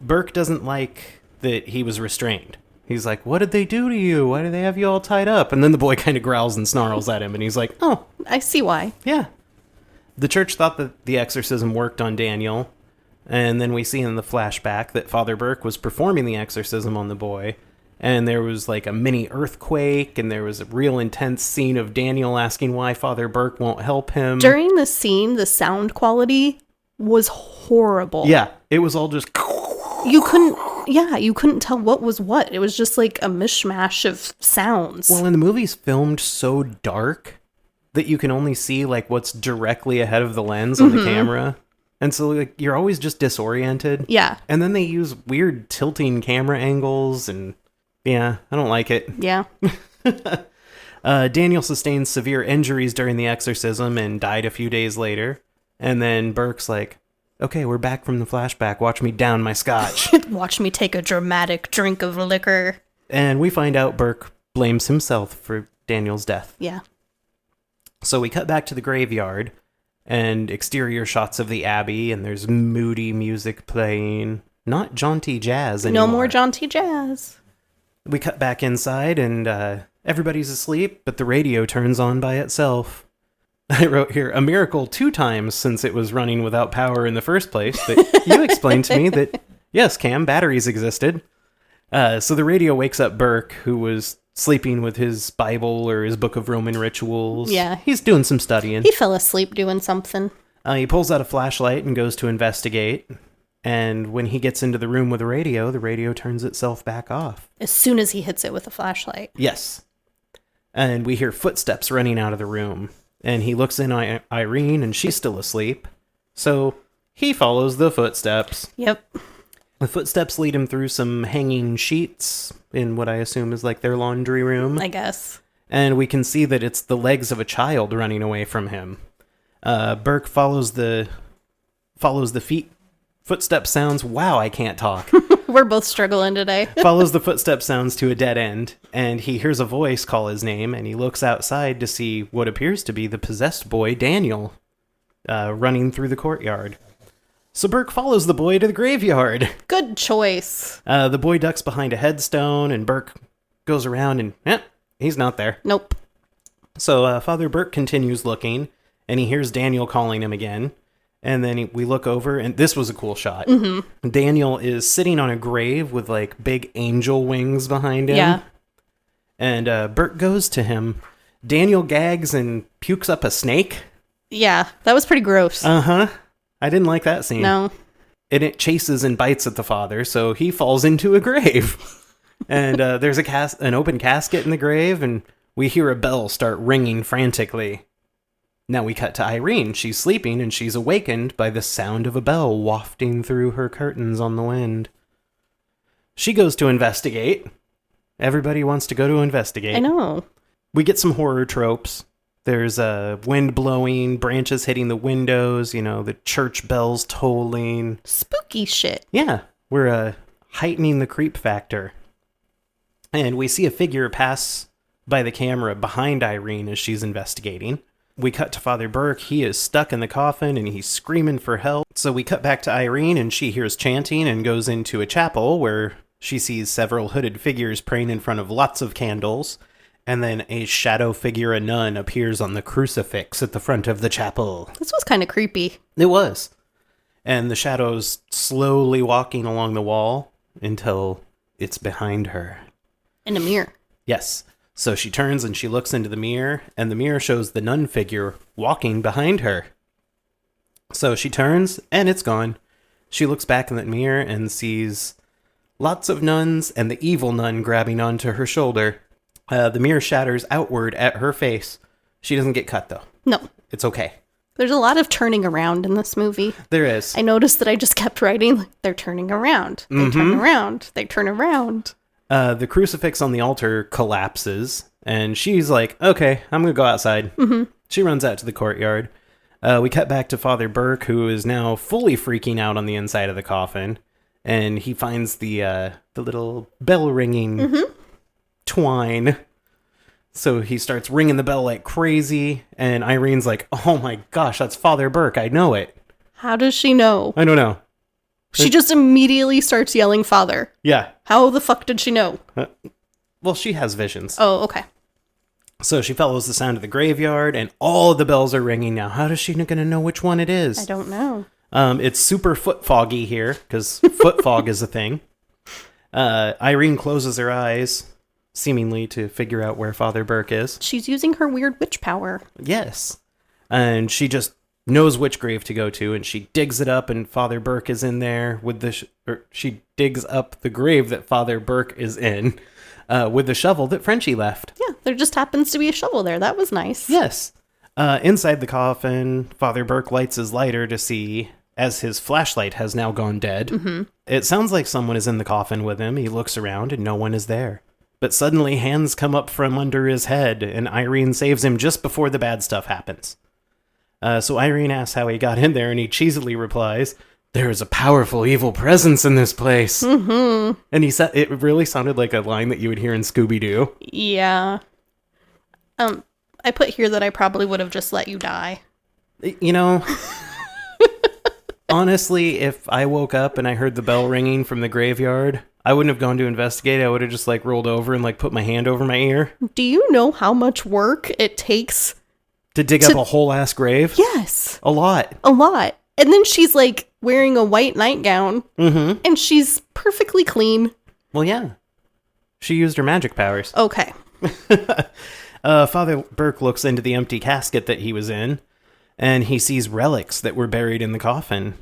Burke doesn't like that he was restrained. He's like, what did they do to you? Why do they have you all tied up? And then the boy kind of growls and snarls at him, and he's like, oh. I see why. Yeah. The church thought that the exorcism worked on Daniel, and then we see in the flashback that Father Burke was performing the exorcism on the boy, and there was like a mini earthquake, and there was a real intense scene of Daniel asking why Father Burke won't help him. During the scene, the sound quality was horrible. Yeah, it was all just... You Yeah, you couldn't tell what was what. It was just like a mishmash of sounds. Well, and the movie's filmed so dark that you can only see like what's directly ahead of the lens on the camera. And so like you're always just disoriented. Yeah. And then they use weird tilting camera angles and yeah, I don't like it. Yeah. Daniel sustained severe injuries during the exorcism and died a few days later. And then Burke's like, okay, we're back from the flashback. Watch me down my scotch. Watch me take a dramatic drink of liquor. And we find out Burke blames himself for Daniel's death. Yeah. So we cut back to the graveyard and exterior shots of the abbey, and there's moody music playing. Not jaunty jazz anymore. No more jaunty jazz. We cut back inside, and everybody's asleep, but the radio turns on by itself. I wrote here, a miracle 2 times since it was running without power in the first place, but you explained to me that, yes, Cam, batteries existed. So the radio wakes up Burke, who was sleeping with his Bible or his Book of Roman Rituals. Yeah. He's doing some studying. He fell asleep doing something. He pulls out a flashlight and goes to investigate. And when he gets into the room with the radio turns itself back off. As soon as he hits it with a flashlight. Yes. And we hear footsteps running out of the room. And he looks in on Irene, and she's still asleep. So he follows the footsteps. Yep. The footsteps lead him through some hanging sheets in what I assume is like their laundry room. I guess. And we can see that it's the legs of a child running away from him. Burke follows the footstep sounds. Wow, I can't talk. We're both struggling today. Follows the footstep sounds to a dead end, and he hears a voice call his name, and he looks outside to see what appears to be the possessed boy, Daniel, running through the courtyard. So Burke follows the boy to the graveyard. Good choice. The boy ducks behind a headstone, and Burke goes around, and he's not there. Nope. So Father Burke continues looking, and he hears Daniel calling him again. And then we look over, and this was a cool shot. Mm-hmm. Daniel is sitting on a grave with, like, big angel wings behind him. Yeah. And Burke goes to him. Daniel gags and pukes up a snake. Yeah, that was pretty gross. Uh-huh. I didn't like that scene. No. And it chases and bites at the father, so he falls into a grave. And there's an open casket in the grave, and we hear a bell start ringing frantically. Now we cut to Irene. She's sleeping, and she's awakened by the sound of a bell wafting through her curtains on the wind. She goes to investigate. Everybody wants to go to investigate. I know. We get some horror tropes. There's wind blowing, branches hitting the windows, the church bells tolling. Spooky shit. Yeah, we're heightening the creep factor. And we see a figure pass by the camera behind Irene as she's investigating. We cut to Father Burke. He is stuck in the coffin and he's screaming for help. So we cut back to Irene, and she hears chanting and goes into a chapel where she sees several hooded figures praying in front of lots of candles. And then a shadow figure, a nun, appears on the crucifix at the front of the chapel. This was kind of creepy. It was. And the shadow's slowly walking along the wall until it's behind her. In a mirror. Yes. So she turns and she looks into the mirror, and the mirror shows the nun figure walking behind her. So she turns, and it's gone. She looks back in that mirror and sees lots of nuns and the evil nun grabbing onto her shoulder. The mirror shatters outward at her face. She doesn't get cut, though. No. It's okay. There's a lot of turning around in this movie. There is. I noticed that I just kept writing, they're turning around. They turn around. They turn around. The crucifix on the altar collapses, and she's like, okay, I'm going to go outside. Mm-hmm. She runs out to the courtyard. We cut back to Father Burke, who is now fully freaking out on the inside of the coffin, and he finds the little bell ringing twine. So he starts ringing the bell like crazy, and Irene's like, oh my gosh, that's Father Burke, I know it. How does she know? I don't know. She just immediately starts yelling Father. Yeah. How the fuck did she know? Well, she has visions. Oh, okay. So she follows the sound of the graveyard, and all the bells are ringing now. How is she going to know which one it is? I don't know. It's super foot foggy here, because foot fog is a thing. Irene closes her eyes, seemingly to figure out where Father Burke is. She's using her weird witch power. Yes. And she just knows which grave to go to, and she digs it up, and Father Burke is in there with she digs up the grave that Father Burke is in with the shovel that Frenchie left. Yeah, there just happens to be a shovel there. That was nice. Yes. Inside the coffin, Father Burke lights his lighter to see, as his flashlight has now gone dead. Mm-hmm. It sounds like someone is in the coffin with him. He looks around and no one is there. But suddenly hands come up from under his head, and Irene saves him just before the bad stuff happens. So Irene asks how he got in there, and he cheesily replies, "There is a powerful evil presence in this place." Mm-hmm. And he said it really sounded like a line that you would hear in Scooby-Doo. Yeah. I put here that I probably would have just let you die. You know, honestly, if I woke up and I heard the bell ringing from the graveyard, I wouldn't have gone to investigate. I would have just rolled over and put my hand over my ear. Do you know how much work it takes to dig up a whole ass grave? Yes. A lot. A lot. And then she's wearing a white nightgown, and she's perfectly clean. Well, yeah. She used her magic powers. Okay. Father Burke looks into the empty casket that he was in, and he sees relics that were buried in the coffin.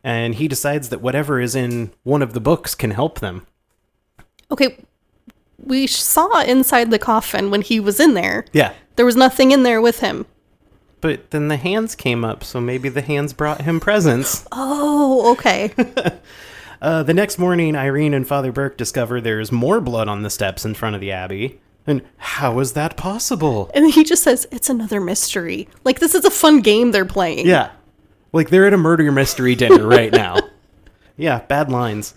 And he decides that whatever is in one of the books can help them. Okay, we saw inside the coffin when he was in there. Yeah. There was nothing in there with him. But then the hands came up, so maybe the hands brought him presents. Oh, okay. The next morning, Irene and Father Burke discover there's more blood on the steps in front of the abbey. And how is that possible? And he just says, it's another mystery. This is a fun game they're playing. Yeah. They're at a murder mystery dinner right now. Yeah, bad lines.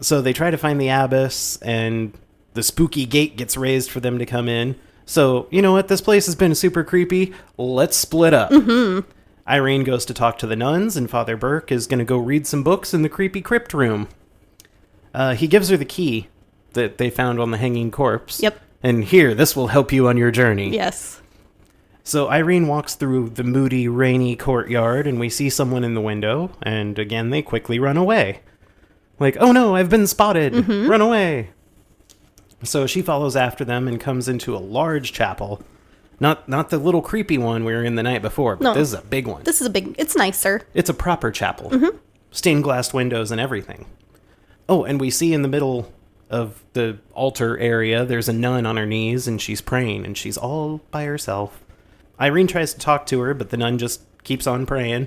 So they try to find the abbess, and the spooky gate gets raised for them to come in. So, you know what? This place has been super creepy. Let's split up. Mm-hmm. Irene goes to talk to the nuns, and Father Burke is going to go read some books in the creepy crypt room. He gives her the key that they found on the hanging corpse. Yep. And here, this will help you on your journey. Yes. So Irene walks through the moody, rainy courtyard, and we see someone in the window, and again, they quickly run away. Oh no, I've been spotted! Mm-hmm. Run away! So she follows after them and comes into a large chapel. Not the little creepy one we were in the night before, but this is a big one. This is it's nicer. It's a proper chapel. Mm-hmm. Stained glass windows and everything. Oh, and we see in the middle of the altar area, there's a nun on her knees, and she's praying, and she's all by herself. Irene tries to talk to her, but the nun just keeps on praying.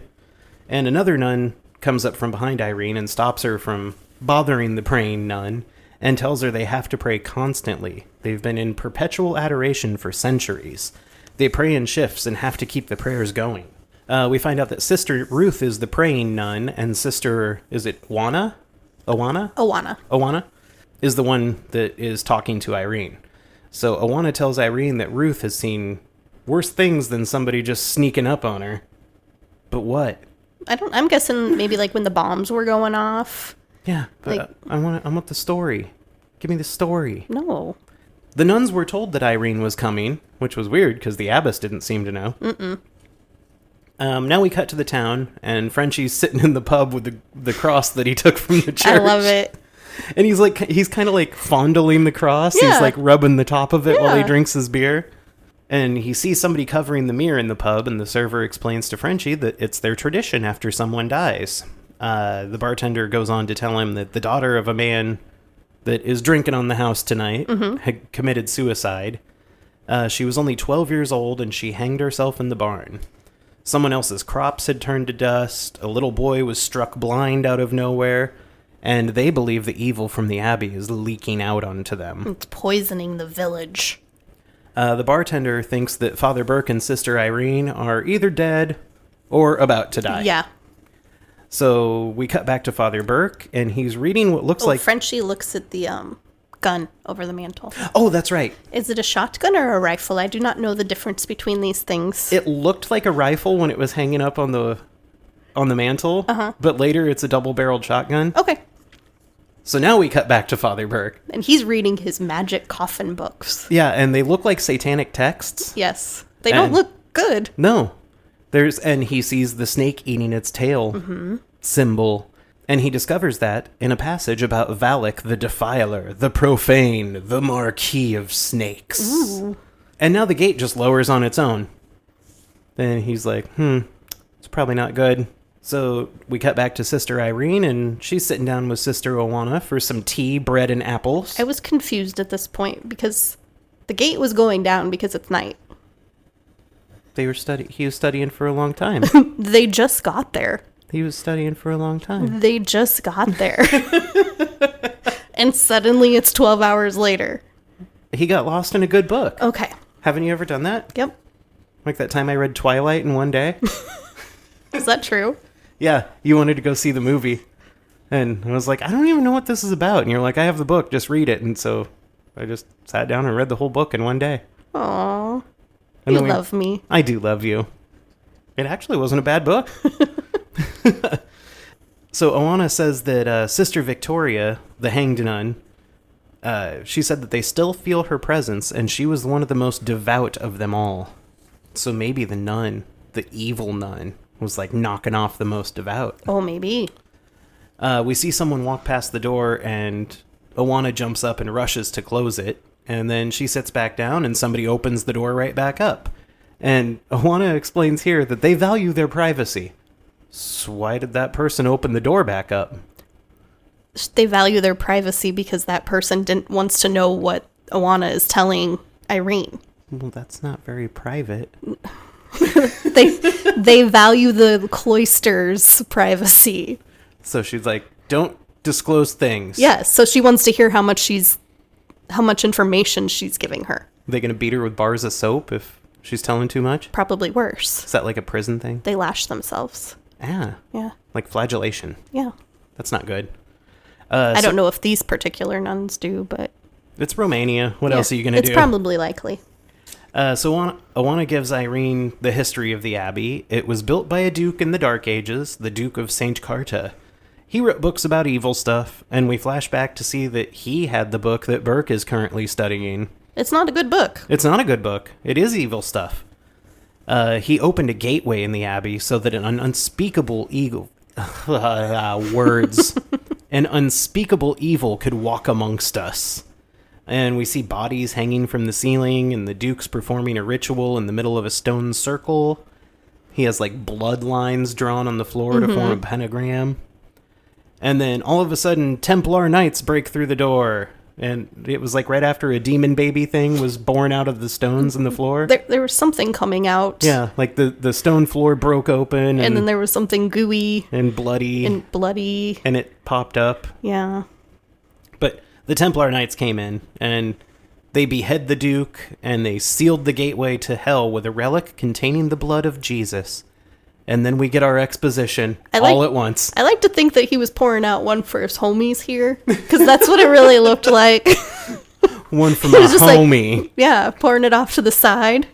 And another nun comes up from behind Irene and stops her from bothering the praying nun and tells her they have to pray constantly. They've been in perpetual adoration for centuries. They pray in shifts and have to keep the prayers going. We find out that Sister Ruth is the praying nun, and Sister, is it Owana? Owana is the one that is talking to Irene. So Owana tells Irene that Ruth has seen worse things than somebody just sneaking up on her. But what? I'm guessing maybe when the bombs were going off. Yeah, but I want the story. Give me the story. No. The nuns were told that Irene was coming, which was weird because the abbess didn't seem to know. Mm-mm. Now we cut to the town, and Frenchie's sitting in the pub with the cross that he took from the church. I love it. And he's kind of fondling the cross. Yeah. He's rubbing the top of it while he drinks his beer. And he sees somebody covering the mirror in the pub, and the server explains to Frenchie that it's their tradition after someone dies. The bartender goes on to tell him that the daughter of a man that is drinking on the house tonight had committed suicide. She was only 12 years old, and she hanged herself in the barn. Someone else's crops had turned to dust, a little boy was struck blind out of nowhere, and they believe the evil from the abbey is leaking out onto them. It's poisoning the village. The bartender thinks that Father Burke and Sister Irene are either dead or about to die. Yeah. So we cut back to Father Burke, and he's reading what looks like... Frenchie looks at the gun over the mantle. Oh, that's right. Is it a shotgun or a rifle? I do not know the difference between these things. It looked like a rifle when it was hanging up on the mantle, but later it's a double-barreled shotgun. Okay. So now we cut back to Father Burke. And he's reading his magic coffin books. Yeah, and they look like satanic texts. Yes. They don't look good. No. And he sees the snake eating its tail symbol. And he discovers that in a passage about Valak the Defiler, the Profane, the Marquis of Snakes. Ooh. And now the gate just lowers on its own. Then he's like, It's probably not good. So we cut back to Sister Irene, and she's sitting down with Sister Owana for some tea, bread, and apples. I was confused at this point because the gate was going down because it's night. He was studying for a long time. They just got there. He was studying for a long time. They just got there. And suddenly it's 12 hours later. He got lost in a good book. Okay. Haven't you ever done that? Yep. Like that time I read Twilight in one day? Is that true? Yeah, you wanted to go see the movie. And I was like, I don't even know what this is about. And you're like, I have the book, just read it. And so I just sat down and read the whole book in one day. Aw. And You then love me. I do love you. It actually wasn't a bad book. So Owana says that Sister Victoria, the hanged nun, she said that they still feel her presence, and she was one of the most devout of them all. So maybe the nun, the evil nun, was like knocking off the most devout. Oh, maybe. We see someone walk past the door, and Owana jumps up and rushes to close it. And then she sits back down, and somebody opens the door right back up. And Owana explains here that they value their privacy. So why did that person open the door back up? They value their privacy because that person wants to know what Owana is telling Irene. Well, that's not very private. They value the cloister's privacy. So she's like, don't disclose things. Yes, so she wants to hear how much information she's giving her. Are they going to beat her with bars of soap if she's telling too much? Probably worse. Is that like a prison thing? They lash themselves. Ah. Yeah. Like flagellation. Yeah. That's not good. I don't know if these particular nuns do, but... It's Romania. What else are you going to do? It's probably likely. So Owana gives Irene the history of the abbey. It was built by a duke in the Dark Ages, the Duke of St. Carta. He wrote books about evil stuff, and we flash back to see that he had the book that Burke is currently studying. It's not a good book. It's not a good book. It is evil stuff. He opened a gateway in the abbey so that an unspeakable evil... words. An unspeakable evil could walk amongst us. And we see bodies hanging from the ceiling, and the Duke's performing a ritual in the middle of a stone circle. He has, like, blood lines drawn on the floor to form a pentagram. And then, all of a sudden, Templar Knights break through the door. And it was, like, right after a demon baby thing was born out of the stones in the floor. There was something coming out. Yeah, like the stone floor broke open. And then there was something gooey. And bloody. And it popped up. Yeah. But the Templar Knights came in, and they behead the Duke, and they sealed the gateway to hell with a relic containing the blood of Jesus. And then we get our exposition all at once. I like to think that he was pouring out one for his homies here, because that's what it really looked like. One from a homie. Like, pouring it off to the side.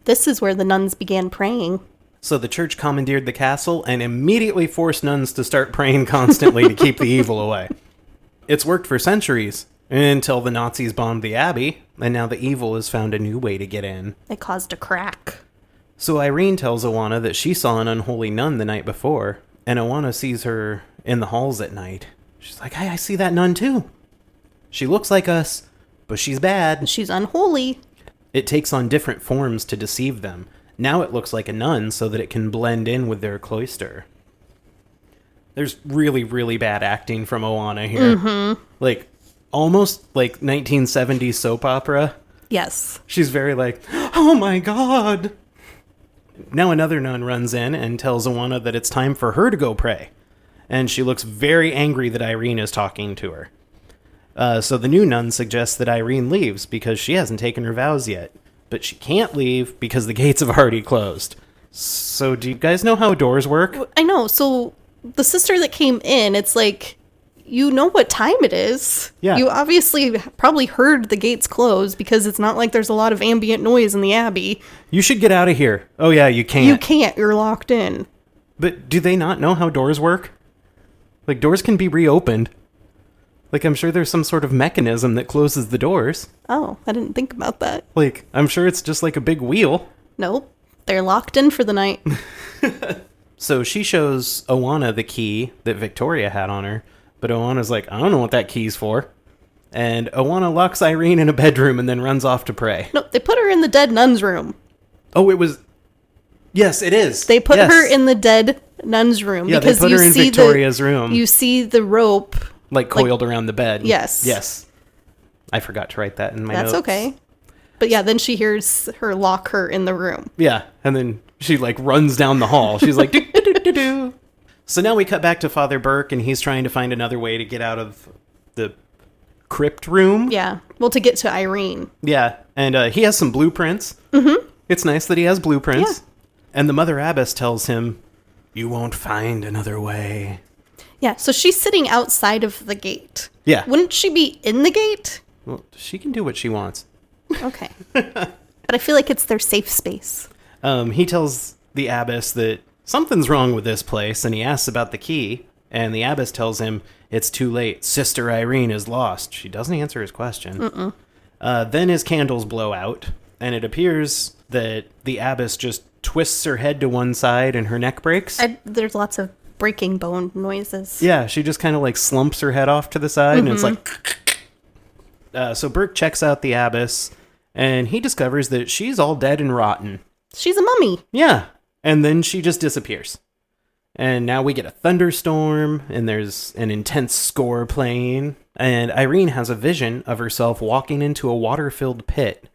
This is where the nuns began praying. So the church commandeered the castle and immediately forced nuns to start praying constantly to keep the evil away. It's worked for centuries, until the Nazis bombed the abbey, and now the evil has found a new way to get in. It caused a crack. So Irene tells Owana that she saw an unholy nun the night before, and Owana sees her in the halls at night. She's like, hey, I see that nun too. She looks like us, but she's bad. She's unholy. It takes on different forms to deceive them. Now it looks like a nun so that it can blend in with their cloister. There's really, really bad acting from Owana here. Mm-hmm. Like, almost like 1970s soap opera. Yes. She's very like, oh my god. Now another nun runs in and tells Owana that it's time for her to go pray. And she looks very angry that Irene is talking to her. So the new nun suggests that Irene leaves because she hasn't taken her vows yet. But she can't leave because the gates have already closed. So do you guys know how doors work? I know. So the sister that came in, it's like, you know what time it is. Yeah. You obviously probably heard the gates close because it's not like there's a lot of ambient noise in the abbey. You should get out of here. Oh yeah, you can't. You can't. You're locked in. But do they not know how doors work? Like, doors can be reopened. Like, I'm sure there's some sort of mechanism that closes the doors. Oh, I didn't think about that. Like, I'm sure it's just like a big wheel. Nope. They're locked in for the night. So she shows Owana the key that Victoria had on her. But Owana's like, I don't know what that key's for. And Owana locks Irene in a bedroom and then runs off to pray. No, they put her in the dead nun's room. Oh, it was... Yes, it is. They put her in the dead nun's room. Yeah, because they put her in Victoria's room. You see the rope. Like coiled around the bed. Yes. Yes. I forgot to write that in my notes. That's okay. But yeah, then she hears her lock her in the room. Yeah, and then she like runs down the hall. She's like, do, do, do, do, do. So now we cut back to Father Burke, and he's trying to find another way to get out of the crypt room. Yeah. Well, to get to Irene. Yeah, and he has some blueprints. Mm-hmm. It's nice that he has blueprints. Yeah. And the Mother Abbess tells him, you won't find another way. Yeah, so she's sitting outside of the gate. Yeah. Wouldn't she be in the gate? Well, she can do what she wants. Okay. But I feel like it's their safe space. He tells the abbess that something's wrong with this place, and he asks about the key, and the abbess tells him it's too late. Sister Irene is lost. She doesn't answer his question. Then his candles blow out, and it appears that the abbess just twists her head to one side and her neck breaks. There's lots of breaking bone noises. Yeah, she just kind of like slumps her head off to the side, and it's like... So Burke checks out the abbess, and he discovers that she's all dead and rotten. She's a mummy. Yeah, and then she just disappears. And now we get a thunderstorm, and there's an intense score playing, and Irene has a vision of herself walking into a water-filled pit.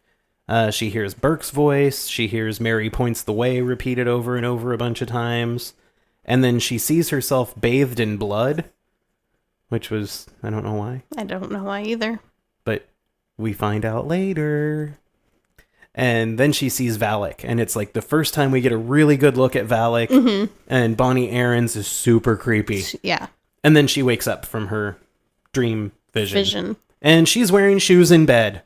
She hears Burke's voice, she hears Mary points the way repeated over and over a bunch of times, and then she sees herself bathed in blood, which was, I don't know why. I don't know why either. But we find out later. And then she sees Valak, and it's like the first time we get a really good look at Valak, and Bonnie Aarons is super creepy. Yeah. And then she wakes up from her dream vision. Vision. And she's wearing shoes in bed.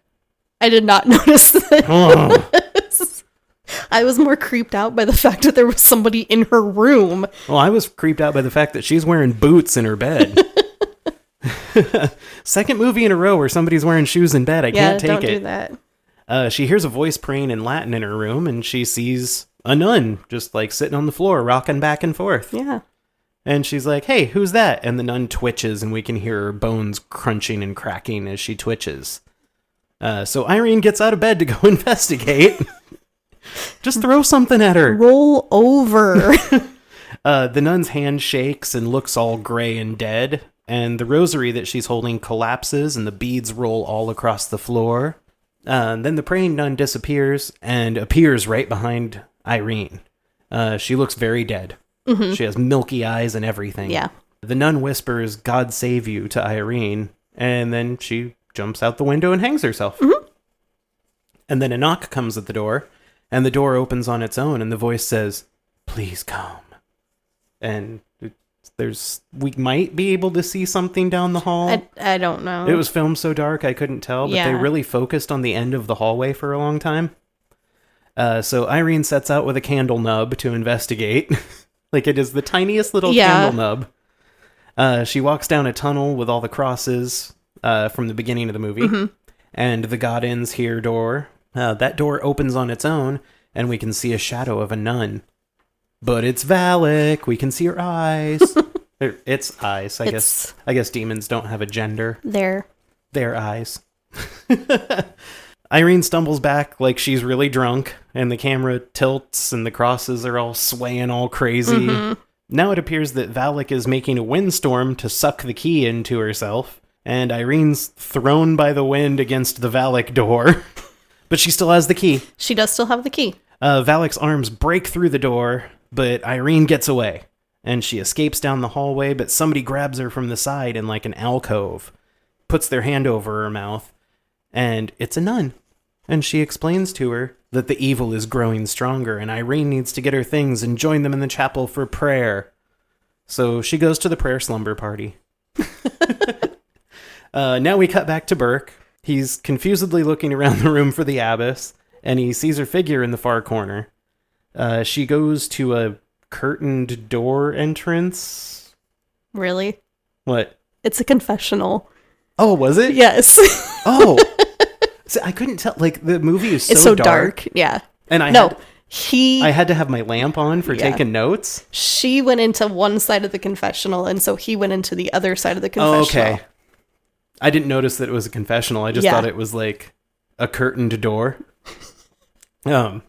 I did not notice that. Oh. I was more creeped out by the fact that there was somebody in her room. Well, I was creeped out by the fact that she's wearing boots in her bed. Second movie in a row where somebody's wearing shoes in bed. I can't take it. Yeah, don't do that. She hears a voice praying in Latin in her room, and she sees a nun just like sitting on the floor, rocking back and forth. Yeah. And she's like, hey, who's that? And the nun twitches, and we can hear her bones crunching and cracking as she twitches. So Irene gets out of bed to go investigate. Just throw something at her. Roll over. The nun's hand shakes and looks all gray and dead, and the rosary that she's holding collapses, and the beads roll all across the floor. Then the praying nun disappears and appears right behind Irene. She looks very dead. Mm-hmm. She has milky eyes and everything. Yeah. The nun whispers, God save you, to Irene, and then she jumps out the window and hangs herself. Mm-hmm. And then a knock comes at the door, and the door opens on its own, and the voice says, please come. And we might be able to see something down the hall. I don't know. It was filmed so dark I couldn't tell, but they really focused on the end of the hallway for a long time. So Irene sets out with a candle nub to investigate. Like it is the tiniest little candle nub. She walks down a tunnel with all the crosses from the beginning of the movie. And the God Ends Here door. That door opens on its own, and we can see a shadow of a nun. But it's Valak. We can see her eyes. It's eyes, I guess. I guess demons don't have a gender. Their eyes. Irene stumbles back like she's really drunk, and the camera tilts, and the crosses are all swaying all crazy. Now it appears that Valak is making a windstorm to suck the key into herself, and Irene's thrown by the wind against the Valak door. But she still has the key. She does still have the key. Valak's arms break through the door, but Irene gets away, and she escapes down the hallway, but somebody grabs her from the side in like an alcove, puts their hand over her mouth, and it's a nun. And she explains to her that the evil is growing stronger, and Irene needs to get her things and join them in the chapel for prayer. So she goes to the prayer slumber party. Now we cut back to Burke. He's confusedly looking around the room for the abbess, and he sees her figure in the far corner. She goes to a curtained door entrance. Really? What? It's a confessional. Oh, was it? Yes. Oh. See, I couldn't tell. Like, the movie is It's so dark. Yeah. And I had to have my lamp on for taking notes. She went into one side of the confessional, and so he went into the other side of the confessional. Oh, okay. I didn't notice that it was a confessional. I just thought it was like a curtained door. Yeah,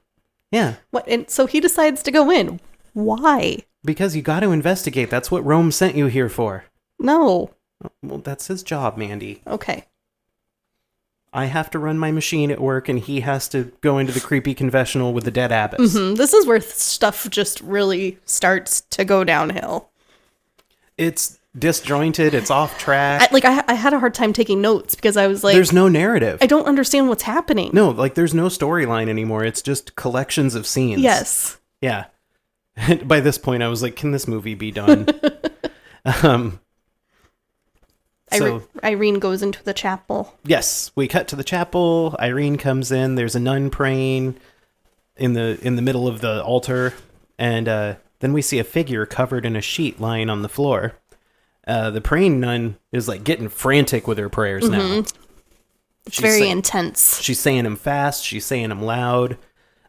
Yeah. What? And so he decides to go in. Why? Because you got to investigate. That's what Rome sent you here for. No. Well, that's his job, Mandy. Okay. I have to run my machine at work, and he has to go into the creepy confessional with the dead abbess. This is where stuff just really starts to go downhill. It's disjointed. It's off track. I had a hard time taking notes because I was like... There's no narrative. I don't understand what's happening. No, there's no storyline anymore. It's just collections of scenes. Yes. Yeah. And by this point, I was like, can this movie be done? Irene goes into the chapel. Yes, we cut to the chapel. Irene comes in. There's a nun praying in the middle of the altar, and then we see a figure covered in a sheet lying on the floor. The praying nun is like getting frantic with her prayers now. It's very intense. She's saying them fast. She's saying them loud.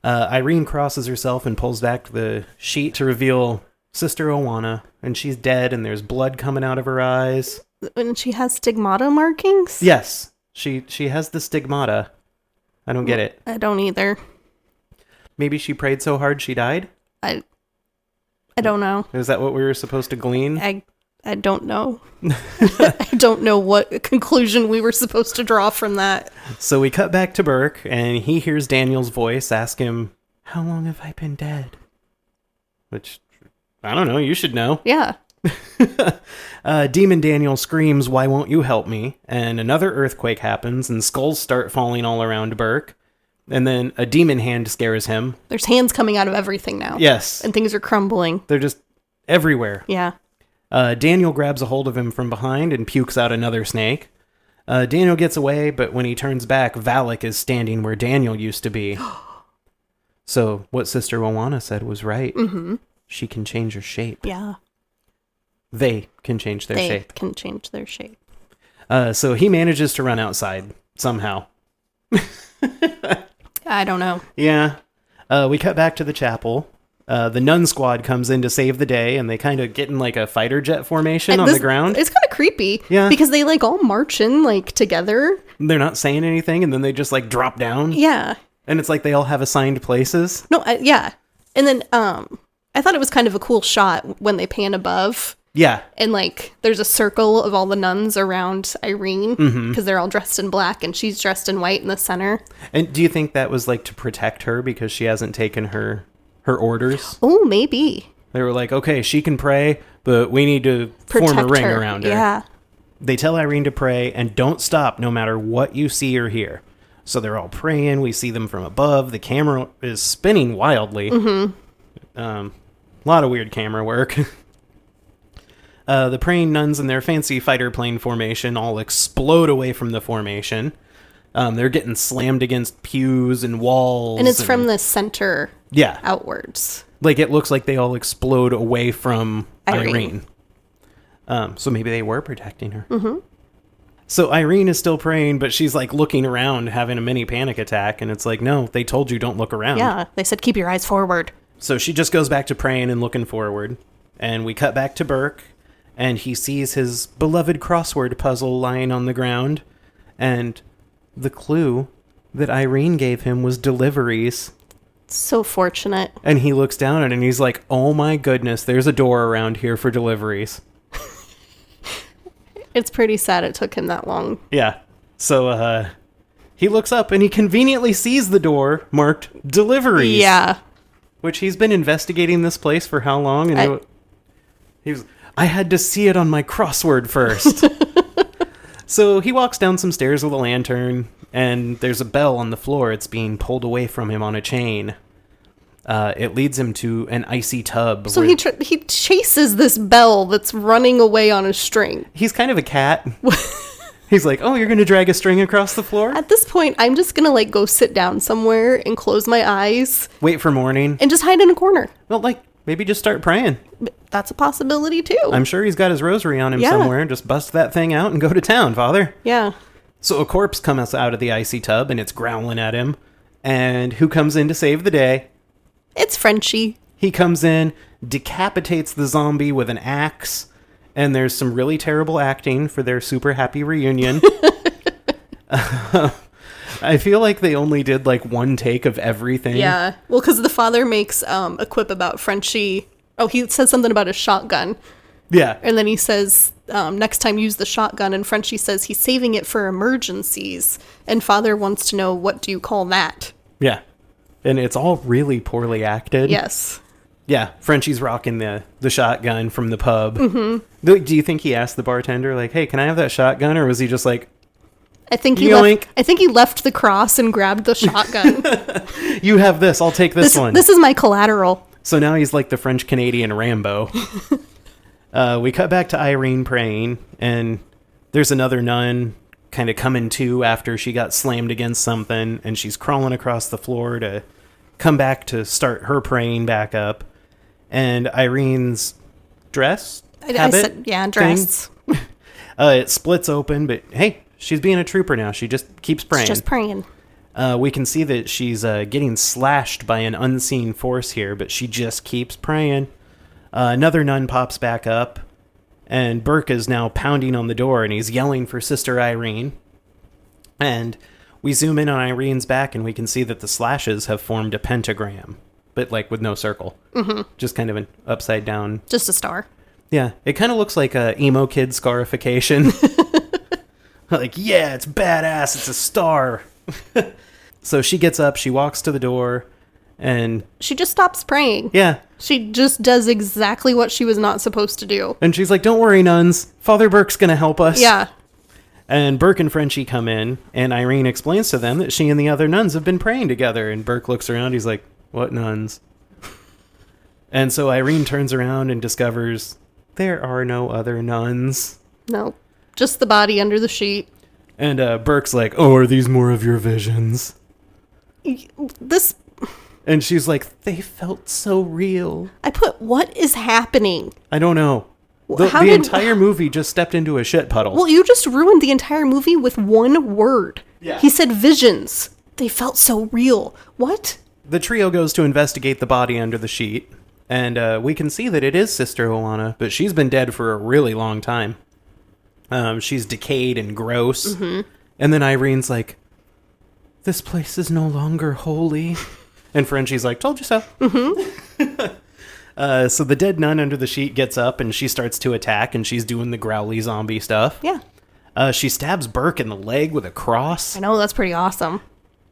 Irene crosses herself and pulls back the sheet to reveal Sister Owana, and she's dead, and there's blood coming out of her eyes. And she has stigmata markings? Yes, she has the stigmata. I don't get it. I don't either. Maybe she prayed so hard she died? I don't know. Is that what we were supposed to glean? I don't know. I don't know what conclusion we were supposed to draw from that. So we cut back to Burke, and he hears Daniel's voice ask him, "How long have I been dead?" Which, I don't know, you should know. Yeah. Demon Daniel screams, "Why won't you help me?" And another earthquake happens, and skulls start falling all around Burke. And then a demon hand scares him. There's hands coming out of everything now. Yes. And things are crumbling. They're just everywhere. Yeah. Daniel grabs a hold of him from behind and pukes out another snake. Daniel gets away, but when he turns back, Valak is standing where Daniel used to be. So what Sister Owana said was right. Mm-hmm. She can change her shape. Yeah. They can change their shape. They can change their shape. So he manages to run outside somehow. I don't know. Yeah. We cut back to the chapel. The nun squad comes in to save the day, and they kind of get in like a fighter jet formation on the ground. It's kind of creepy. Yeah. Because they like all march in like together. They're not saying anything, and then they just like drop down. Yeah. And it's like they all have assigned places. No, yeah. And then I thought it was kind of a cool shot when they pan above. Yeah. And like there's a circle of all the nuns around Irene because they're all dressed in black and she's dressed in white in the center. And do you think that was like to protect her because she hasn't taken her orders? Oh, maybe. They were like, okay, she can pray, but we need to form a ring around her. Yeah. They tell Irene to pray and don't stop no matter what you see or hear. So they're all praying. We see them from above. The camera is spinning wildly. A lot of weird camera work. The praying nuns in their fancy fighter plane formation all explode away from the formation. They're getting slammed against pews and walls. And it's from the center outwards. Like it looks like they all explode away from Irene. So maybe they were protecting her. Mm-hmm. So Irene is still praying, but she's like looking around, having a mini panic attack. And it's like, no, they told you don't look around. Yeah, they said keep your eyes forward. So she just goes back to praying and looking forward. And we cut back to Burke. And he sees his beloved crossword puzzle lying on the ground. And the clue that Irene gave him was deliveries. So fortunate. And he looks down at it and he's like, oh my goodness, there's a door around here for deliveries. It's pretty sad it took him that long. Yeah. So he looks up and he conveniently sees the door marked deliveries. Yeah. Which he's been investigating this place for how long? And I had to see it on my crossword first. So he walks down some stairs with a lantern, and there's a bell on the floor. It's being pulled away from him on a chain. It leads him to an icy tub. So he chases this bell that's running away on a string. He's kind of a cat. He's like, oh, you're going to drag a string across the floor? At this point, I'm just going to like go sit down somewhere and close my eyes. Wait for morning. And just hide in a corner. Well, like, maybe just start praying. That's a possibility, too. I'm sure he's got his rosary on him somewhere. Just bust that thing out and go to town, Father. Yeah. So a corpse comes out of the icy tub, and it's growling at him. And who comes in to save the day? It's Frenchie. He comes in, decapitates the zombie with an axe, and there's some really terrible acting for their super happy reunion. I feel like they only did like one take of everything. Yeah. Well, because the father makes a quip about Frenchie. Oh, he says something about a shotgun. Yeah. And then he says, next time use the shotgun. And Frenchie says he's saving it for emergencies. And father wants to know, what do you call that? Yeah. And it's all really poorly acted. Yes. Yeah. Frenchie's rocking the shotgun from the pub. Mm-hmm. Do you think he asked the bartender, like, hey, can I have that shotgun? Or was he just like, I think he left the cross and grabbed the shotgun. you have this. I'll take this one. This is my collateral. So now he's like the French-Canadian Rambo. We cut back to Irene praying, and there's another nun kind of coming to after she got slammed against something, and she's crawling across the floor to come back to start her praying back up. And Irene's dress, dress. It splits open, but hey, she's being a trooper now. She just keeps praying. Just praying. We can see that she's getting slashed by an unseen force here, but she just keeps praying. Another nun pops back up, and Burke is now pounding on the door, and he's yelling for Sister Irene. And we zoom in on Irene's back, and we can see that the slashes have formed a pentagram, but like with no circle. Mm-hmm. Just kind of an upside down. Just a star. Yeah, it kind of looks like a emo kid scarification. Like, yeah, it's badass, it's a star. So she gets up, she walks to the door, and she just stops praying. Yeah. She just does exactly what she was not supposed to do. And she's like, don't worry, nuns. Father Burke's going to help us. Yeah. And Burke and Frenchie come in, and Irene explains to them that she and the other nuns have been praying together. And Burke looks around, he's like, what nuns? And so Irene turns around and discovers there are no other nuns. No. Just the body under the sheet. And Burke's like, oh, are these more of your visions? And she's like, they felt so real. I put, what is happening? I don't know. The entire movie just stepped into a shit puddle. Well, you just ruined the entire movie with one word. Yeah. He said visions. They felt so real. What? The trio goes to investigate the body under the sheet. And we can see that it is Sister Joanna, but she's been dead for a really long time. She's decayed and gross. Mm-hmm. And then Irene's like, this place is no longer holy. And Frenchie's like, told you so. Mm-hmm. So the dead nun under the sheet gets up and she starts to attack, and she's doing the growly zombie stuff. Yeah. She stabs Burke in the leg with a cross. I know, that's pretty awesome.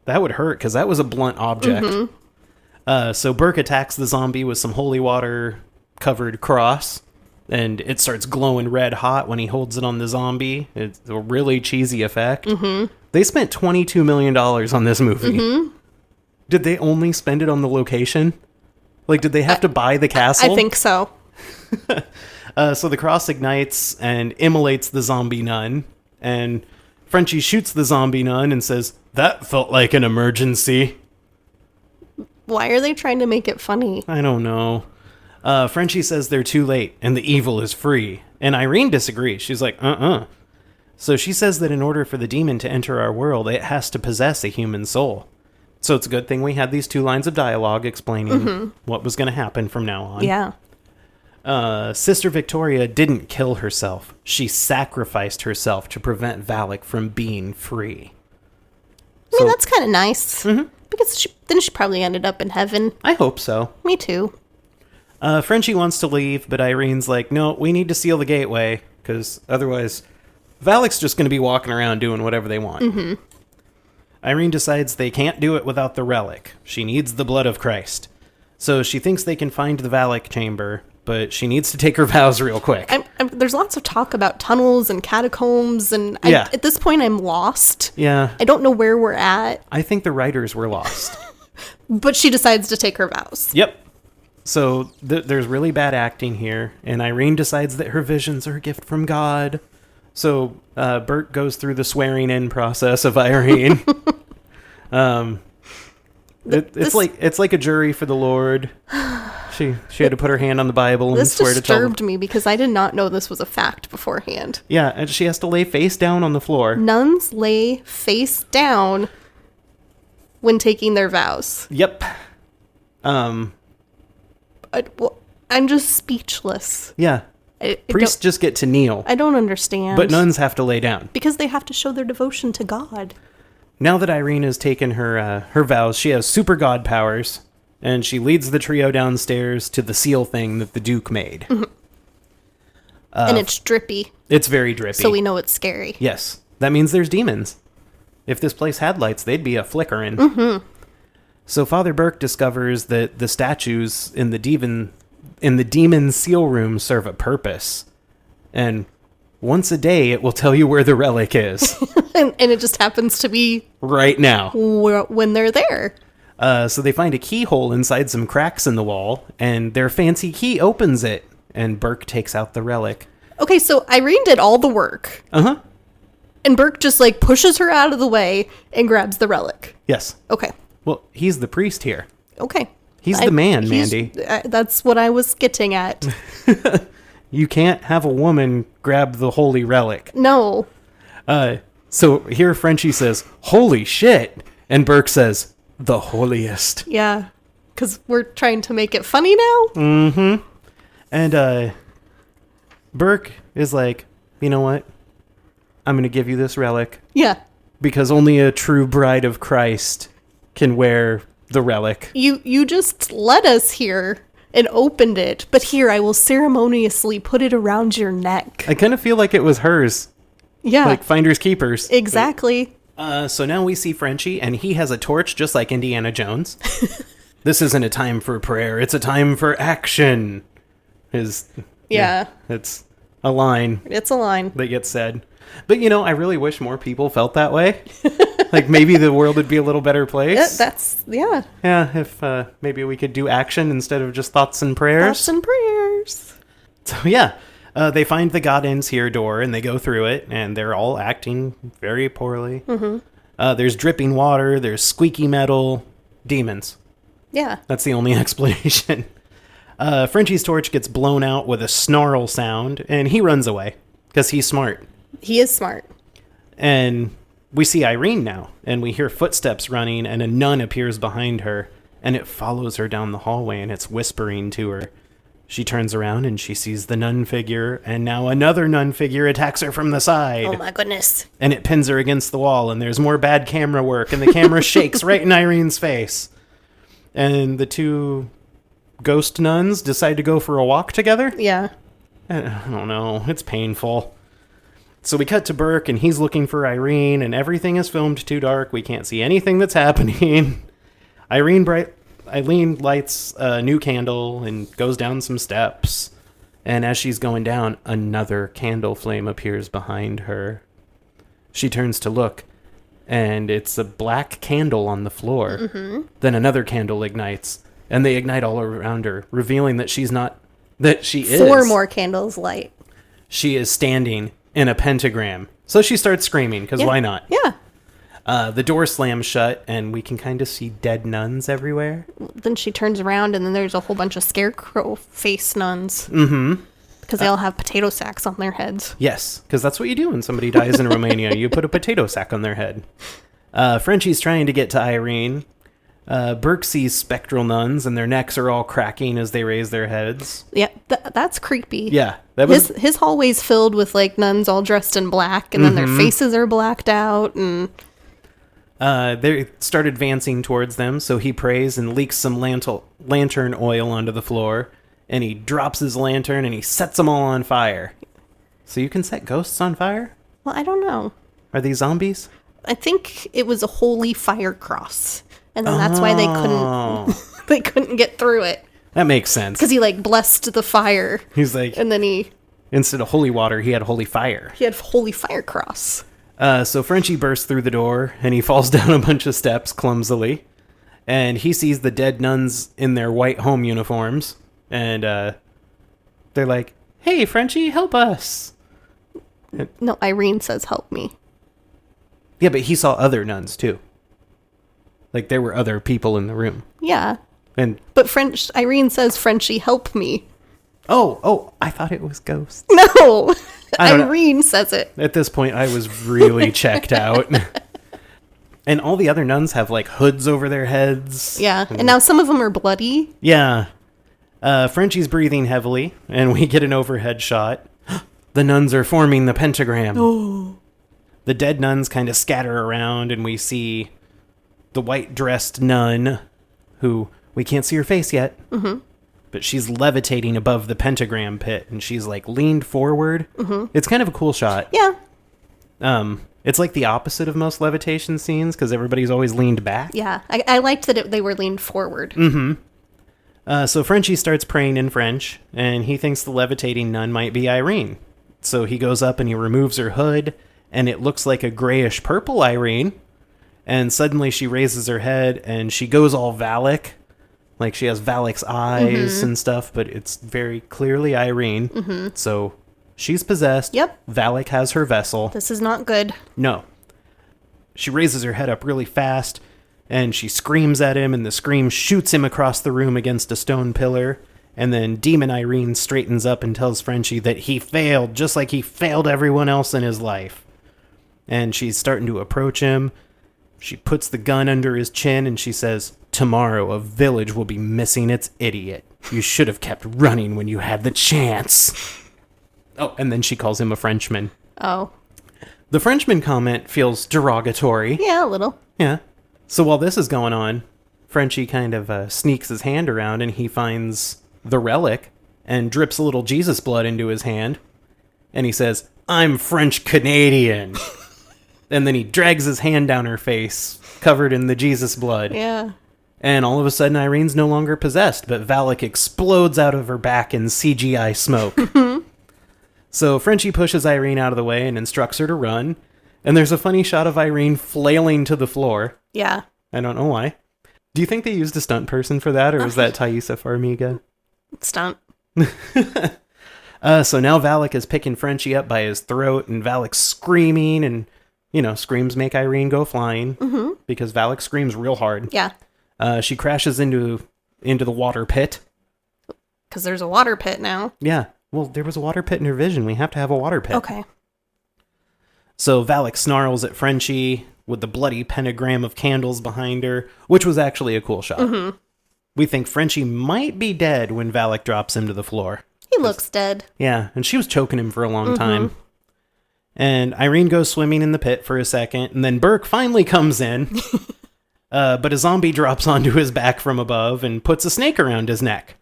That would hurt because that was a blunt object. Mm-hmm. So Burke attacks the zombie with some holy water covered cross, and it starts glowing red hot when he holds it on the zombie. It's a really cheesy effect. Mm-hmm. They spent $22 million on this movie. Mm-hmm. Did they only spend it on the location? Like, did they have to buy the castle? I think so. So the cross ignites and immolates the zombie nun, and Frenchie shoots the zombie nun and says, that felt like an emergency. Why are they trying to make it funny? I don't know. Frenchie says they're too late and the evil is free. And Irene disagrees. She's like, So she says that in order for the demon to enter our world, it has to possess a human soul. So it's a good thing we had these 2 lines of dialogue explaining what was going to happen from now on. Yeah. Sister Victoria didn't kill herself. She sacrificed herself to prevent Valak from being free. I mean, that's kind of nice. Mm-hmm. Because then she probably ended up in heaven. I hope so. Me too. Frenchie wants to leave, but Irene's like, no, we need to seal the gateway, because otherwise Valak's just going to be walking around doing whatever they want. Mm-hmm. Irene decides they can't do it without the relic. She needs the blood of Christ. So she thinks they can find the Valak chamber, but she needs to take her vows real quick. There's lots of talk about tunnels and catacombs, and at this point I'm lost. Yeah. I don't know where we're at. I think the writers were lost. But she decides to take her vows. Yep. So there's really bad acting here, and Irene decides that her visions are a gift from God. So Bert goes through the swearing in process of Irene. It's like a jury for the Lord. She had to put her hand on the Bible and swear to tell. This disturbed me because I did not know this was a fact beforehand. Yeah, and she has to lay face down on the floor. Nuns lay face down when taking their vows. Yep. I'm just speechless. Yeah. Priests just get to kneel. I don't understand. But nuns have to lay down. Because they have to show their devotion to God. now that Irene has taken her vows, she has super god powers, and she leads the trio downstairs to the seal thing that the Duke made. And it's drippy, It's very drippy. so we know it's scary. Yes, that means there's demons. If this place had lights, they'd be a flickering. So Father Burke discovers that the statues in the demon seal room serve a purpose, and once a day it will tell you where the relic is. And it just happens to be Right now. when they're there. So they find a keyhole inside some cracks in the wall, and their fancy key opens it, and Burke takes out the relic. Okay, so Irene did all the work. Uh-huh. And Burke just, like, pushes her out of the way and grabs the relic. Yes. Okay. Well, he's the priest here. Okay. He's the man, Mandy. That's what I was getting at. You can't have a woman grab the holy relic. No. So here Frenchie says, "Holy shit." And Burke says, "The holiest." Yeah. Because we're trying to make it funny now? And Burke is like, "You know what? I'm going to give you this relic Yeah. because only a true bride of Christ can wear the relic." You just led us here and opened it, but here I will ceremoniously put it around your neck. I kind of feel like it was hers, Yeah. like finders keepers. Exactly. So now we see Frenchie, and he has a torch just like Indiana Jones. This isn't a time for prayer, it's a time for action. Yeah. It's a line It's a line. that gets said. But, you know, I really wish more people felt that way. Like, maybe the world would be a little better place. Yeah. Yeah, if maybe we could do action instead of just thoughts and prayers. Thoughts and prayers. So, yeah, they find the God Ends Here door, and they go through it, and they're all acting very poorly. There's dripping water, there's squeaky metal, demons. Yeah. That's the only explanation. Frenchie's torch gets blown out with a snarl sound, and he runs away, because he's smart. He is smart. And we see Irene now, and we hear footsteps running, and a nun appears behind her, and it follows her down the hallway, and it's whispering to her. She turns around, and she sees the nun figure, and now another nun figure attacks her from the side. Oh my goodness. And it pins her against the wall, and there's more bad camera work, and the camera shakes right in Irene's face. And the two ghost nuns decide to go for a walk together? Yeah. I don't know. It's painful. So we cut to Burke, and he's looking for Irene, and everything is filmed too dark. We can't see anything that's happening. Eileen lights a new candle and goes down some steps. And as she's going down, another candle flame appears behind her. She turns to look, and it's a black candle on the floor. Then another candle ignites, and they ignite all around her, revealing that she is. 4 more candles light. She is standing in a pentagram. So she starts screaming, because why not? Yeah. The door slams shut, and we can kind of see dead nuns everywhere. Then she turns around, and then there's a whole bunch of scarecrow face nuns. Because they all have potato sacks on their heads. Yes, because that's what you do when somebody dies in Romania. You put a potato sack on their head. Frenchie's trying to get to Irene. Burke sees spectral nuns, and their necks are all cracking as they raise their heads. Yeah, that's creepy. Yeah. That was... His hallway's filled with, like, nuns all dressed in black, and then their faces are blacked out, and... They start advancing towards them, so he prays and leaks some lantern oil onto the floor, and he drops his lantern, and he sets them all on fire. So you can set ghosts on fire? Well, I don't know. Are these zombies? I think it was a holy fire cross, and then that's why they couldn't get through it. That makes sense. Because he, like, blessed the fire. He's like... And then instead of holy water, he had holy fire. He had holy fire cross. So Frenchie bursts through the door, and he falls down a bunch of steps clumsily. And he sees the dead nuns in their white home uniforms. And they're like, "Hey, Frenchie, help us." No, Irene says, "Help me." Yeah, but he saw other nuns, too. Like, there were other people in the room. Yeah. But Irene says, "Frenchie, help me." Oh, I thought it was ghosts. No, Irene says it. At this point, I was really checked out. And all the other nuns have, like, hoods over their heads. Yeah, and now some of them are bloody. Yeah. Frenchie's breathing heavily, and we get an overhead shot. The nuns are forming the pentagram. Oh. the dead nuns kind of scatter around, and we see the white-dressed nun, who we can't see her face yet, but she's levitating above the pentagram pit, and she's like leaned forward. It's kind of a cool shot. Yeah. It's like the opposite of most levitation scenes, because everybody's always leaned back. Yeah. I liked that they were leaned forward. So Frenchie starts praying in French, and he thinks the levitating nun might be Irene. So he goes up and he removes her hood, and it looks like a grayish purple Irene. And suddenly she raises her head, and she goes all Valak. Like, she has Valak's eyes and stuff, but it's very clearly Irene. So she's possessed. Yep. Valak has her vessel. This is not good. No. She raises her head up really fast, and she screams at him, and the scream shoots him across the room against a stone pillar. And then Demon Irene straightens up and tells Frenchie that he failed, just like he failed everyone else in his life. And she's starting to approach him. She puts the gun under his chin, and she says, "Tomorrow a village will be missing its idiot. You should have kept running when you had the chance." Oh, and then she calls him a Frenchman. Oh. The Frenchman comment feels derogatory. Yeah, a little. Yeah. So while this is going on, Frenchie kind of sneaks his hand around, and he finds the relic and drips a little Jesus blood into his hand. And he says, "I'm French Canadian." And then he drags his hand down her face, covered in the Jesus blood. Yeah. And all of a sudden, Irene's no longer possessed, but Valak explodes out of her back in CGI smoke. So Frenchie pushes Irene out of the way and instructs her to run. And there's a funny shot of Irene flailing to the floor. Yeah. I don't know why. Do you think they used a stunt person for that, or was that Thaisa Farmiga? Stunt. So now Valak is picking Frenchie up by his throat, and Valak's screaming, and, screams make Irene go flying, because Valak screams real hard. Yeah. She crashes into the water pit. Because there's a water pit now. Yeah. Well, there was a water pit in her vision. We have to have a water pit. Okay. So Valak snarls at Frenchie with the bloody pentagram of candles behind her, which was actually a cool shot. We think Frenchie might be dead when Valak drops him to the floor. He looks dead. Yeah, and she was choking him for a long time. And Irene goes swimming in the pit for a second, and then Burke finally comes in. But a zombie drops onto his back from above and puts a snake around his neck.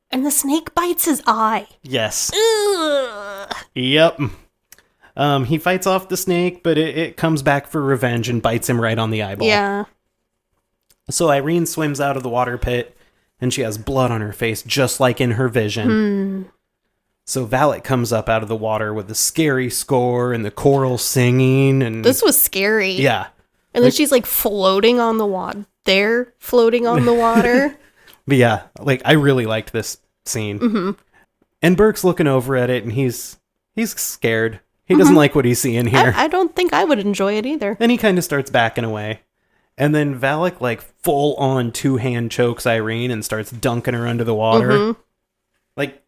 And the snake bites his eye. Yes. Ugh. Yep. He fights off the snake, but it comes back for revenge and bites him right on the eyeball. Yeah. So Irene swims out of the water pit, and she has blood on her face, just like in her vision. So Valak comes up out of the water with the scary score and the choral singing. And This was scary. Yeah. And then she's like floating on the water. They're floating on the water. But yeah, I really liked this scene. And Burke's looking over at it, and he's scared. He doesn't like what he's seeing here. I don't think I would enjoy it either. And he kind of starts backing away. And then Valak, full-on two-hand chokes Irene and starts dunking her under the water.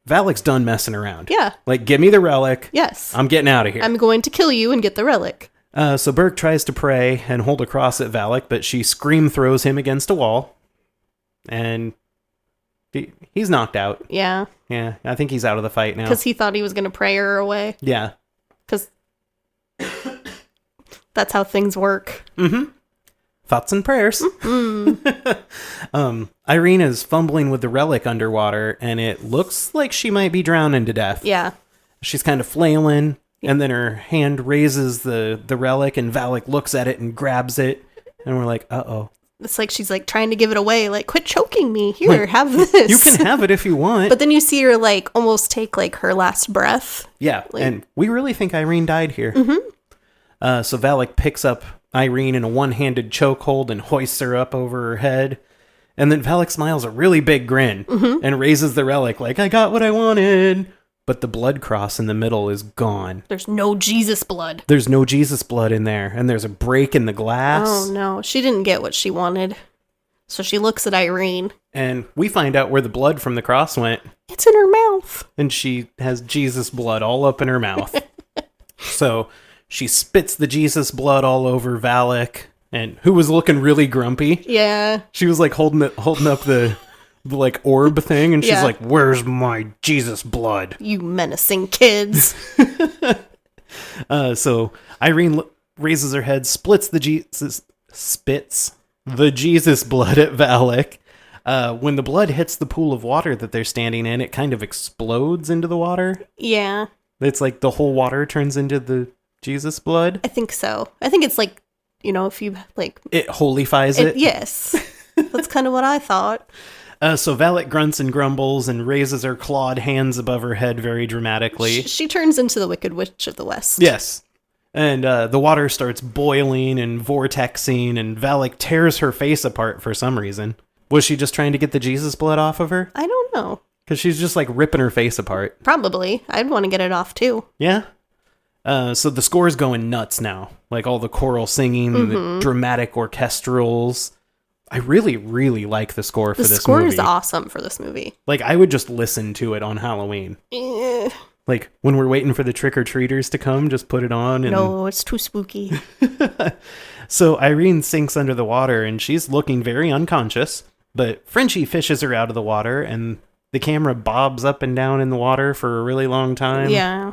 Valak's done messing around. Yeah. Give me the relic. Yes. I'm getting out of here. I'm going to kill you and get the relic. So Burke tries to pray and hold a cross at Valak, but she scream throws him against a wall. And he's knocked out. Yeah. Yeah, I think he's out of the fight now. Because he thought he was going to pray her away. Yeah. Because that's how things work. Thoughts and prayers. Irene is fumbling with the relic underwater, and it looks like she might be drowning to death. Yeah. She's kind of flailing, and then her hand raises the relic, and Valak looks at it and grabs it, and we're like, uh-oh. It's like she's trying to give it away. Quit choking me. Here, have this. You can have it if you want. But then you see her almost take her last breath. Yeah, and we really think Irene died here. So Valak picks up Irene in a one-handed chokehold and hoists her up over her head. And then Valak smiles a really big grin and raises the relic I got what I wanted. But the blood cross in the middle is gone. There's no Jesus blood. There's no Jesus blood in there. And there's a break in the glass. Oh, no. She didn't get what she wanted. So she looks at Irene. And we find out where the blood from the cross went. It's in her mouth. And she has Jesus blood all up in her mouth. So she spits the Jesus blood all over Valak, and who was looking really grumpy. Yeah. She was holding up the orb thing, and she's like, "Where's my Jesus blood? You menacing kids." So Irene raises her head, spits the Jesus blood at Valak. When the blood hits the pool of water that they're standing in, it kind of explodes into the water. Yeah. It's like the whole water turns into the Jesus blood. I think so. I think it's like, if you like... It holifies it? Yes. That's kind of what I thought. So Valak grunts and grumbles and raises her clawed hands above her head very dramatically. She turns into the Wicked Witch of the West. Yes. And the water starts boiling and vortexing, and Valak tears her face apart for some reason. Was she just trying to get the Jesus blood off of her? I don't know. Because she's just like ripping her face apart. Probably. I'd want to get it off too. Yeah. So the score's going nuts now. Like all the choral singing, the dramatic orchestrals. I really, really like the score for this movie. The score is awesome for this movie. Like, I would just listen to it on Halloween. Like, when we're waiting for the trick-or-treaters to come, just put it on. And... No, it's too spooky. So Irene sinks under the water, and she's looking very unconscious. But Frenchie fishes her out of the water, and the camera bobs up and down in the water for a really long time. Yeah.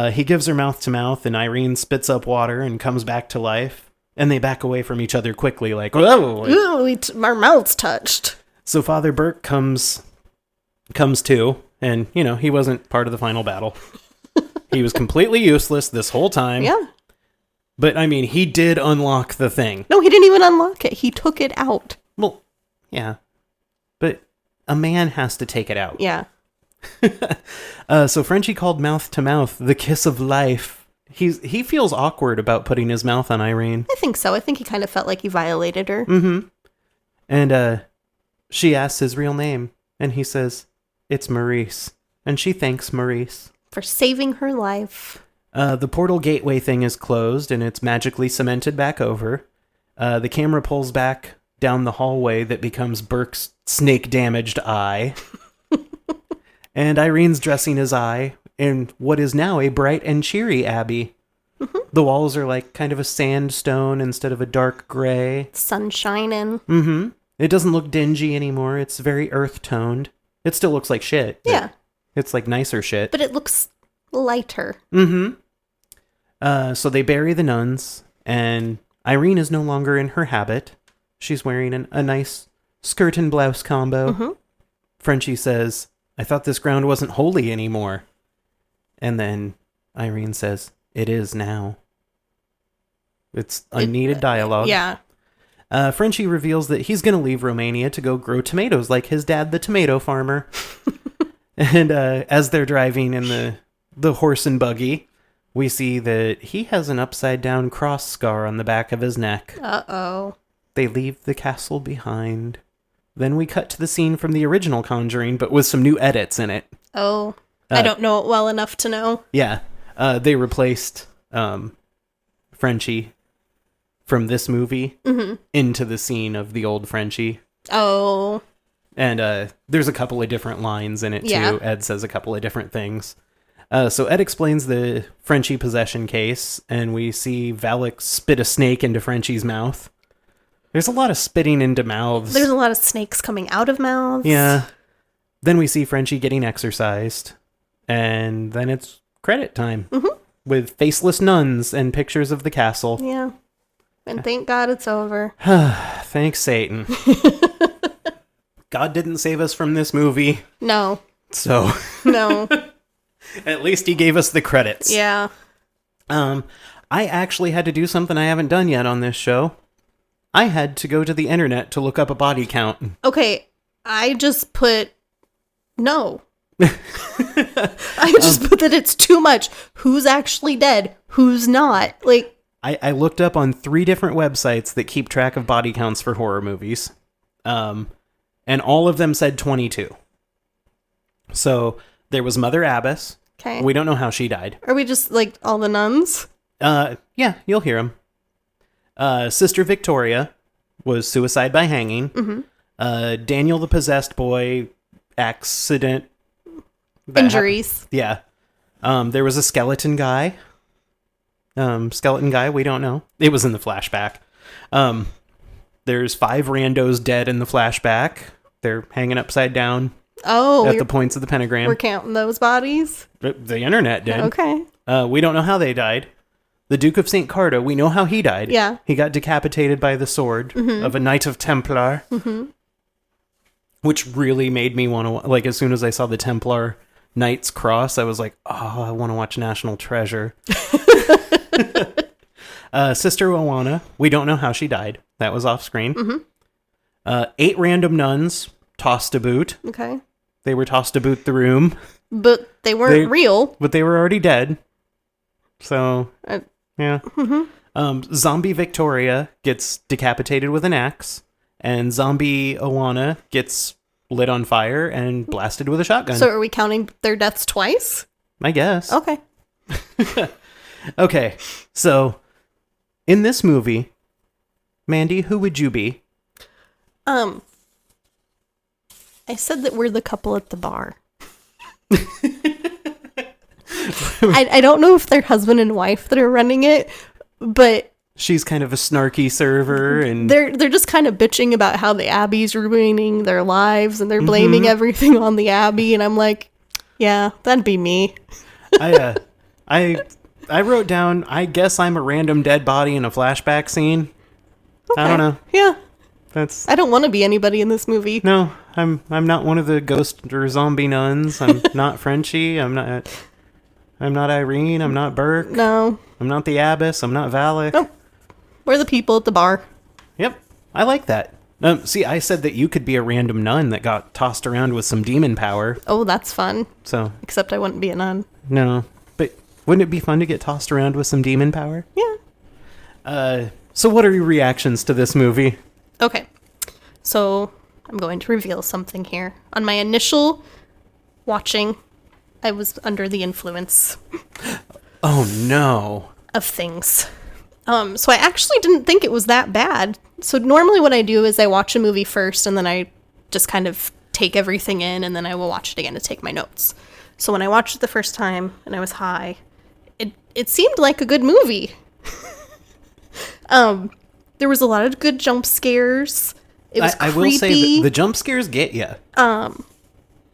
He gives her mouth to mouth, and Irene spits up water and comes back to life. And they back away from each other quickly, like, whoa! Ooh, our mouths touched. So Father Burke comes to, and, he wasn't part of the final battle. He was completely useless this whole time. Yeah. But, I mean, he did unlock the thing. No, he didn't even unlock it. He took it out. Well, yeah. But a man has to take it out. Yeah. So Frenchie called mouth to mouth the kiss of life. He feels awkward about putting his mouth on Irene. I think so. I think he kind of felt like he violated her. Mm-hmm. And she asks his real name, and he says, it's Maurice. And she thanks Maurice. For saving her life. The portal gateway thing is closed, and it's magically cemented back over. The camera pulls back down the hallway that becomes Burke's snake-damaged eye. And Irene's dressing his eye in what is now a bright and cheery abbey. Mm-hmm. The walls are like kind of a sandstone instead of a dark gray. Sun shining. Mm-hmm. It doesn't look dingy anymore. It's very earth-toned. It still looks like shit. Yeah. It's like nicer shit. But it looks lighter. Mm-hmm. So they bury the nuns, and Irene is no longer in her habit. She's wearing a nice skirt and blouse combo. Mm-hmm. Frenchie says, I thought this ground wasn't holy anymore. And then Irene says, it is now. It's unneeded dialogue. Yeah. Frenchie reveals that he's going to leave Romania to go grow tomatoes like his dad, the tomato farmer. And as they're driving in the horse and buggy, we see that he has an upside-down cross scar on the back of his neck. Uh-oh. They leave the castle behind. Then we cut to the scene from the original Conjuring, but with some new edits in it. Oh. I don't know it well enough to know. Yeah. They replaced Frenchie from this movie into the scene of the old Frenchie. Oh. And there's a couple of different lines in it, too. Yeah. Ed says a couple of different things. So Ed explains the Frenchie possession case, and we see Valak spit a snake into Frenchie's mouth. There's a lot of spitting into mouths. There's a lot of snakes coming out of mouths. Yeah. Then we see Frenchie getting exorcised. And then it's credit time. Mm-hmm. With faceless nuns and pictures of the castle. Yeah. And thank God it's over. Thanks, Satan. God didn't save us from this movie. No. So. No. At least he gave us the credits. Yeah. I actually had to do something I haven't done yet on this show. I had to go to the internet to look up a body count. Okay. I just put no. I just put that it's too much. Who's actually dead? Who's not? Like, I looked up on 3 different websites that keep track of body counts for horror movies. And all of them said 22. So there was Mother Abbess. Okay. We don't know how she died. Are we just like all the nuns? Yeah, you'll hear them. Sister Victoria was suicide by hanging. Mm-hmm. Daniel the possessed boy, accident. Injuries. Yeah. There was a skeleton guy. We don't know. It was in the flashback. There's 5 randos dead in the flashback. They're hanging upside down. Oh. At the points of the pentagram. We're counting those bodies? The internet did. Okay. We don't know how they died. The Duke of St. Cardo, we know how he died. Yeah. He got decapitated by the sword of a Knight of Templar. Which really made me want to, like, as soon as I saw the Templar Knight's cross, I was like, oh, I want to watch National Treasure. Sister Owana, we don't know how she died. That was off screen. 8 random nuns tossed to boot. Okay. They were tossed to boot the room. But they weren't real. But they were already dead. So, yeah. Zombie Victoria gets decapitated with an axe. And Zombie Owana gets lit on fire and blasted with a shotgun. So are we counting their deaths twice? I guess. Okay. Okay, so in this movie, Mandy, who would you be? I said that we're the couple at the bar. I don't know if they're husband and wife that are running it, but She's kind of a snarky server, and they're just kind of bitching about how the Abbey's ruining their lives, and they're blaming everything on the Abbey. And I'm like, yeah, that'd be me. I wrote down, I guess I'm a random dead body in a flashback scene. Okay. I don't know. Yeah, That's I don't want to be anybody in this movie. no. I'm not one of the ghost or zombie nuns. I'm not Frenchie. I'm not Irene. I'm not Burke. No, I'm not the Abbess. I'm not Valak. Nope. We're the people at the bar. Yep, I like that. See, I said that you could be a random nun that got tossed around with some demon power. Oh, that's fun. So, Except I wouldn't be a nun. no. But wouldn't it be fun to get tossed around with some demon power? Yeah. So what are your reactions to this movie? Okay. So I'm going to reveal something here. On my initial watching, I was under the influence Oh, no. of things. So I actually didn't think it was that bad. So normally what I do is I watch a movie first and then I just kind of take everything in and then I will watch it again to take my notes. So when I watched it the first time and I was high, it seemed like a good movie. There was a lot of good jump scares. It was creepy. I will say that the jump scares get you. And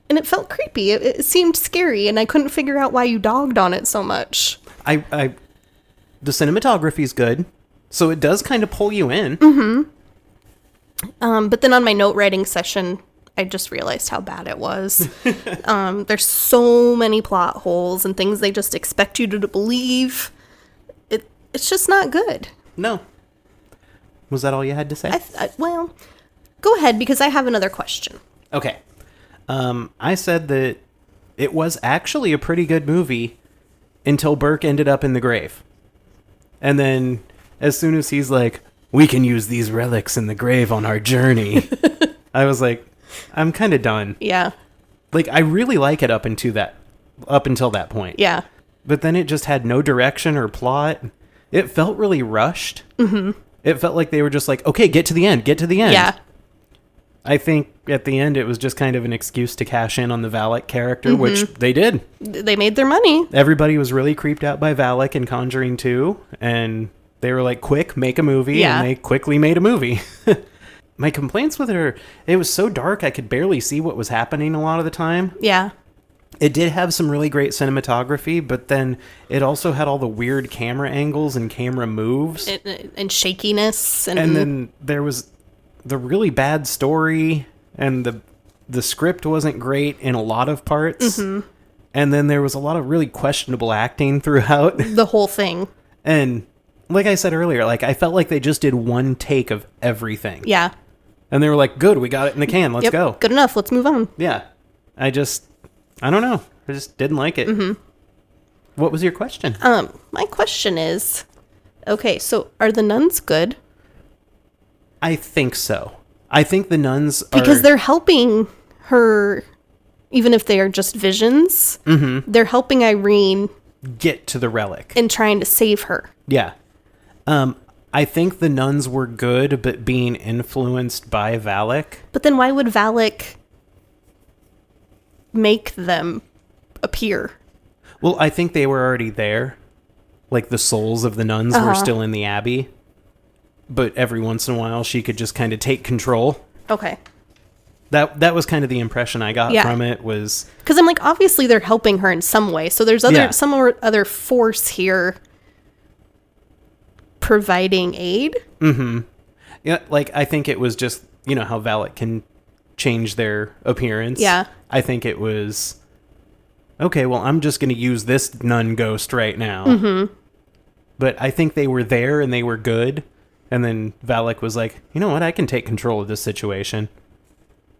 it felt creepy. It seemed scary and I couldn't figure out why you dogged on it so much. The cinematography's good, so it does kind of pull you in. But then on my note writing session, I just realized how bad it was. There's so many plot holes and things they just expect you to believe. It's just not good. No. Was that all you had to say? Well, go ahead because I have another question. Okay. I said that it was actually a pretty good movie until Burke ended up in the grave. And then as soon as he's like, we can use these relics in the grave on our journey, I was like, I'm kind of done. Yeah. Like, I really like it up until that point. Yeah. But then it just had no direction or plot. It felt really rushed. It felt like they were just like, okay, get to the end. Yeah. I think at the end it was just kind of an excuse to cash in on the Valak character, which they did. They made their money. Everybody was really creeped out by Valak in Conjuring 2, and they were like, quick, make a movie, and they quickly made a movie. My complaints with it was so dark I could barely see what was happening a lot of the time. Yeah. It did have some really great cinematography, but then it also had all the weird camera angles and camera moves. And shakiness. And then there was the really bad story, and the script wasn't great in a lot of parts. And then there was a lot of really questionable acting throughout. The whole thing. And like I said earlier, like I felt like they just did one take of everything. Yeah. And they were like, good, we got it in the can. Let's go. Good enough. Let's move on. Yeah. I don't know. I just didn't like it. What was your question? My question is, okay, so are the nuns good? I think so. I think the nuns are... Because they're helping her, even if they are just visions. They're helping Irene get to the relic. and trying to save her. Yeah. I think the nuns were good, but being influenced by Valak. But then why would Valak make them appear? Well, I think they were already there. Like the souls of the nuns were still in the abbey. But every once in a while, she could just kind of take control. Okay. That was kind of the impression I got Yeah. from it was... Because I'm like, obviously they're helping her in some way. So there's some other force here providing aid. Yeah, like, I think it was just, you know, how Valak can change their appearance. Yeah. I think it was, okay, well, I'm just going to use this nun ghost right now. But I think they were there and they were good. And then Valak was like, you know what? I can take control of this situation.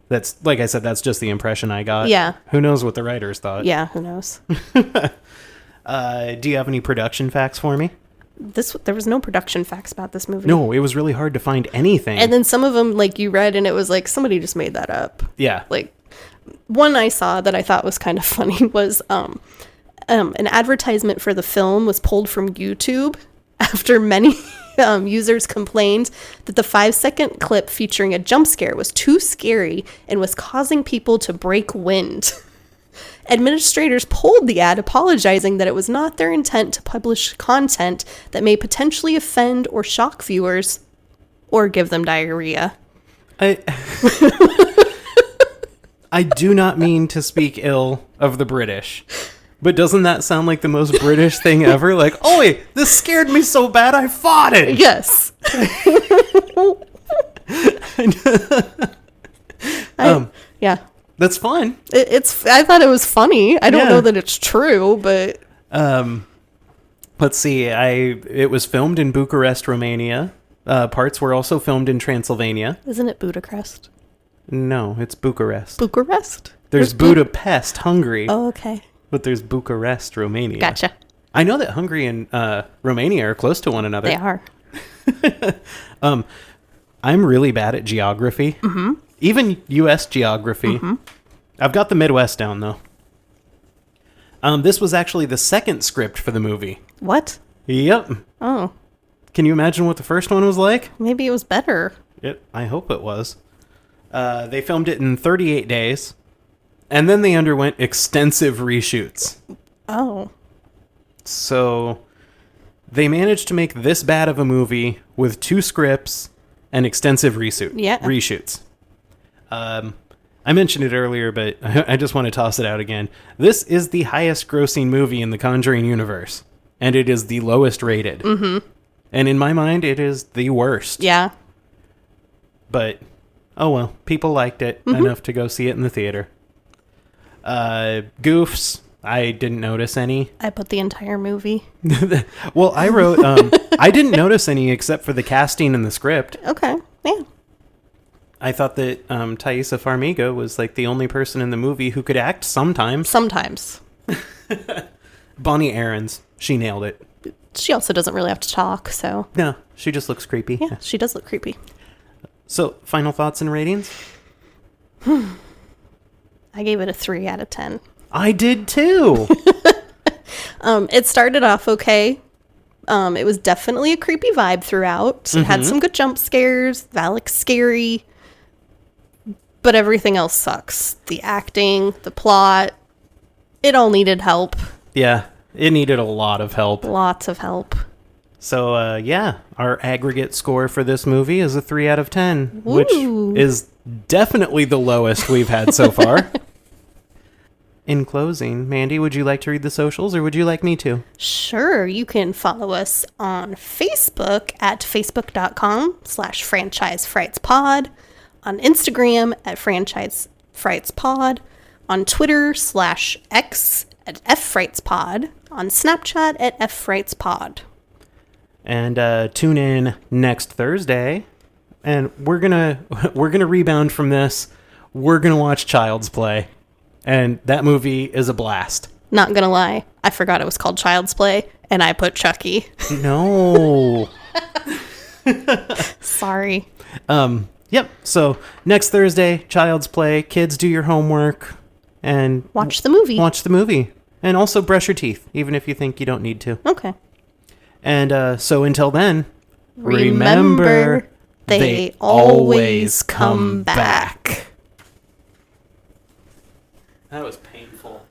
That's, like I said, that's just the impression I got. Yeah. Who knows what the writers thought? Yeah, who knows? Do you have any production facts for me? There was no production facts about this movie. No, it was really hard to find anything. And then some of them, like, you read and it was like, somebody just made that up. Yeah. Like, one I saw that I thought was kind of funny was an advertisement for the film was pulled from YouTube after many users complained that the 5-second clip featuring a jump scare was too scary and was causing people to break wind. Administrators pulled the ad, apologizing that it was not their intent to publish content that may potentially offend or shock viewers or give them diarrhea. I do not mean to speak ill of the British, but doesn't that sound like the most British thing ever? Like, oh wait, this scared me so bad I fought it. Yes. Yeah. That's fun. I thought it was funny. I don't Yeah. know that it's true, but Let's see. It was filmed in Bucharest, Romania. Parts were also filmed in Transylvania. isn't it Budapest? No, it's Bucharest. Bucharest? There's Budapest, Hungary, Oh, okay. but there's Bucharest, Romania. Gotcha. I know that Hungary and Romania are close to one another. They are. I'm really bad at geography. Mm-hmm. Even U.S. geography. Mm-hmm. I've got the Midwest down, though. This was actually the second script for the movie. What? Yep. Oh, Can you imagine what the first one was like? maybe it was better. I hope it was. They filmed it in 38 days, and then they underwent extensive reshoots. Oh. So they managed to make this bad of a movie with 2 scripts and extensive reshoots. I mentioned it earlier, but I just want to toss it out again. This is the highest grossing movie in the Conjuring universe, and it is the lowest rated. Mm-hmm. And in my mind, it is the worst. Yeah. But, oh well, people liked it enough to go see it in the theater. Goofs, I didn't notice any. I put the entire movie. Well, I wrote, I didn't notice any except for the casting and the script. Okay. Yeah. I thought that Thaisa Farmiga was like the only person in the movie who could act sometimes. Sometimes. Bonnie Aarons, she nailed it. She also doesn't really have to talk, so. No, she just looks creepy. Yeah, she does look creepy. So, final thoughts and ratings? I gave it a 3 out of 10. I did too. It started off okay. It was definitely a creepy vibe throughout. It had some good jump scares. Valak's scary. But everything else sucks. The acting, the plot, it all needed help. Yeah, it needed a lot of help. Lots of help. So, yeah, our aggregate score for this movie is a 3 out of 10, Woo. which is definitely the lowest we've had so far. In closing, Mandy, would you like to read the socials, or would you like me to? Sure, you can follow us on Facebook at facebook.com/franchisefrightspod, on Instagram at franchisefrightspod, on Twitter /X at ffrightspod, on Snapchat at ffrightspod. And tune in next Thursday, and we're gonna rebound from this. We're gonna watch Child's Play, and that movie is a blast. Not gonna lie, I forgot it was called Child's Play, and I put Chucky. No. Sorry. Yep. So next Thursday, Child's Play. Kids, do your homework and Watch the movie. Watch the movie, and also brush your teeth, even if you think you don't need to. Okay. And so until then, Remember, they always come back. That was painful.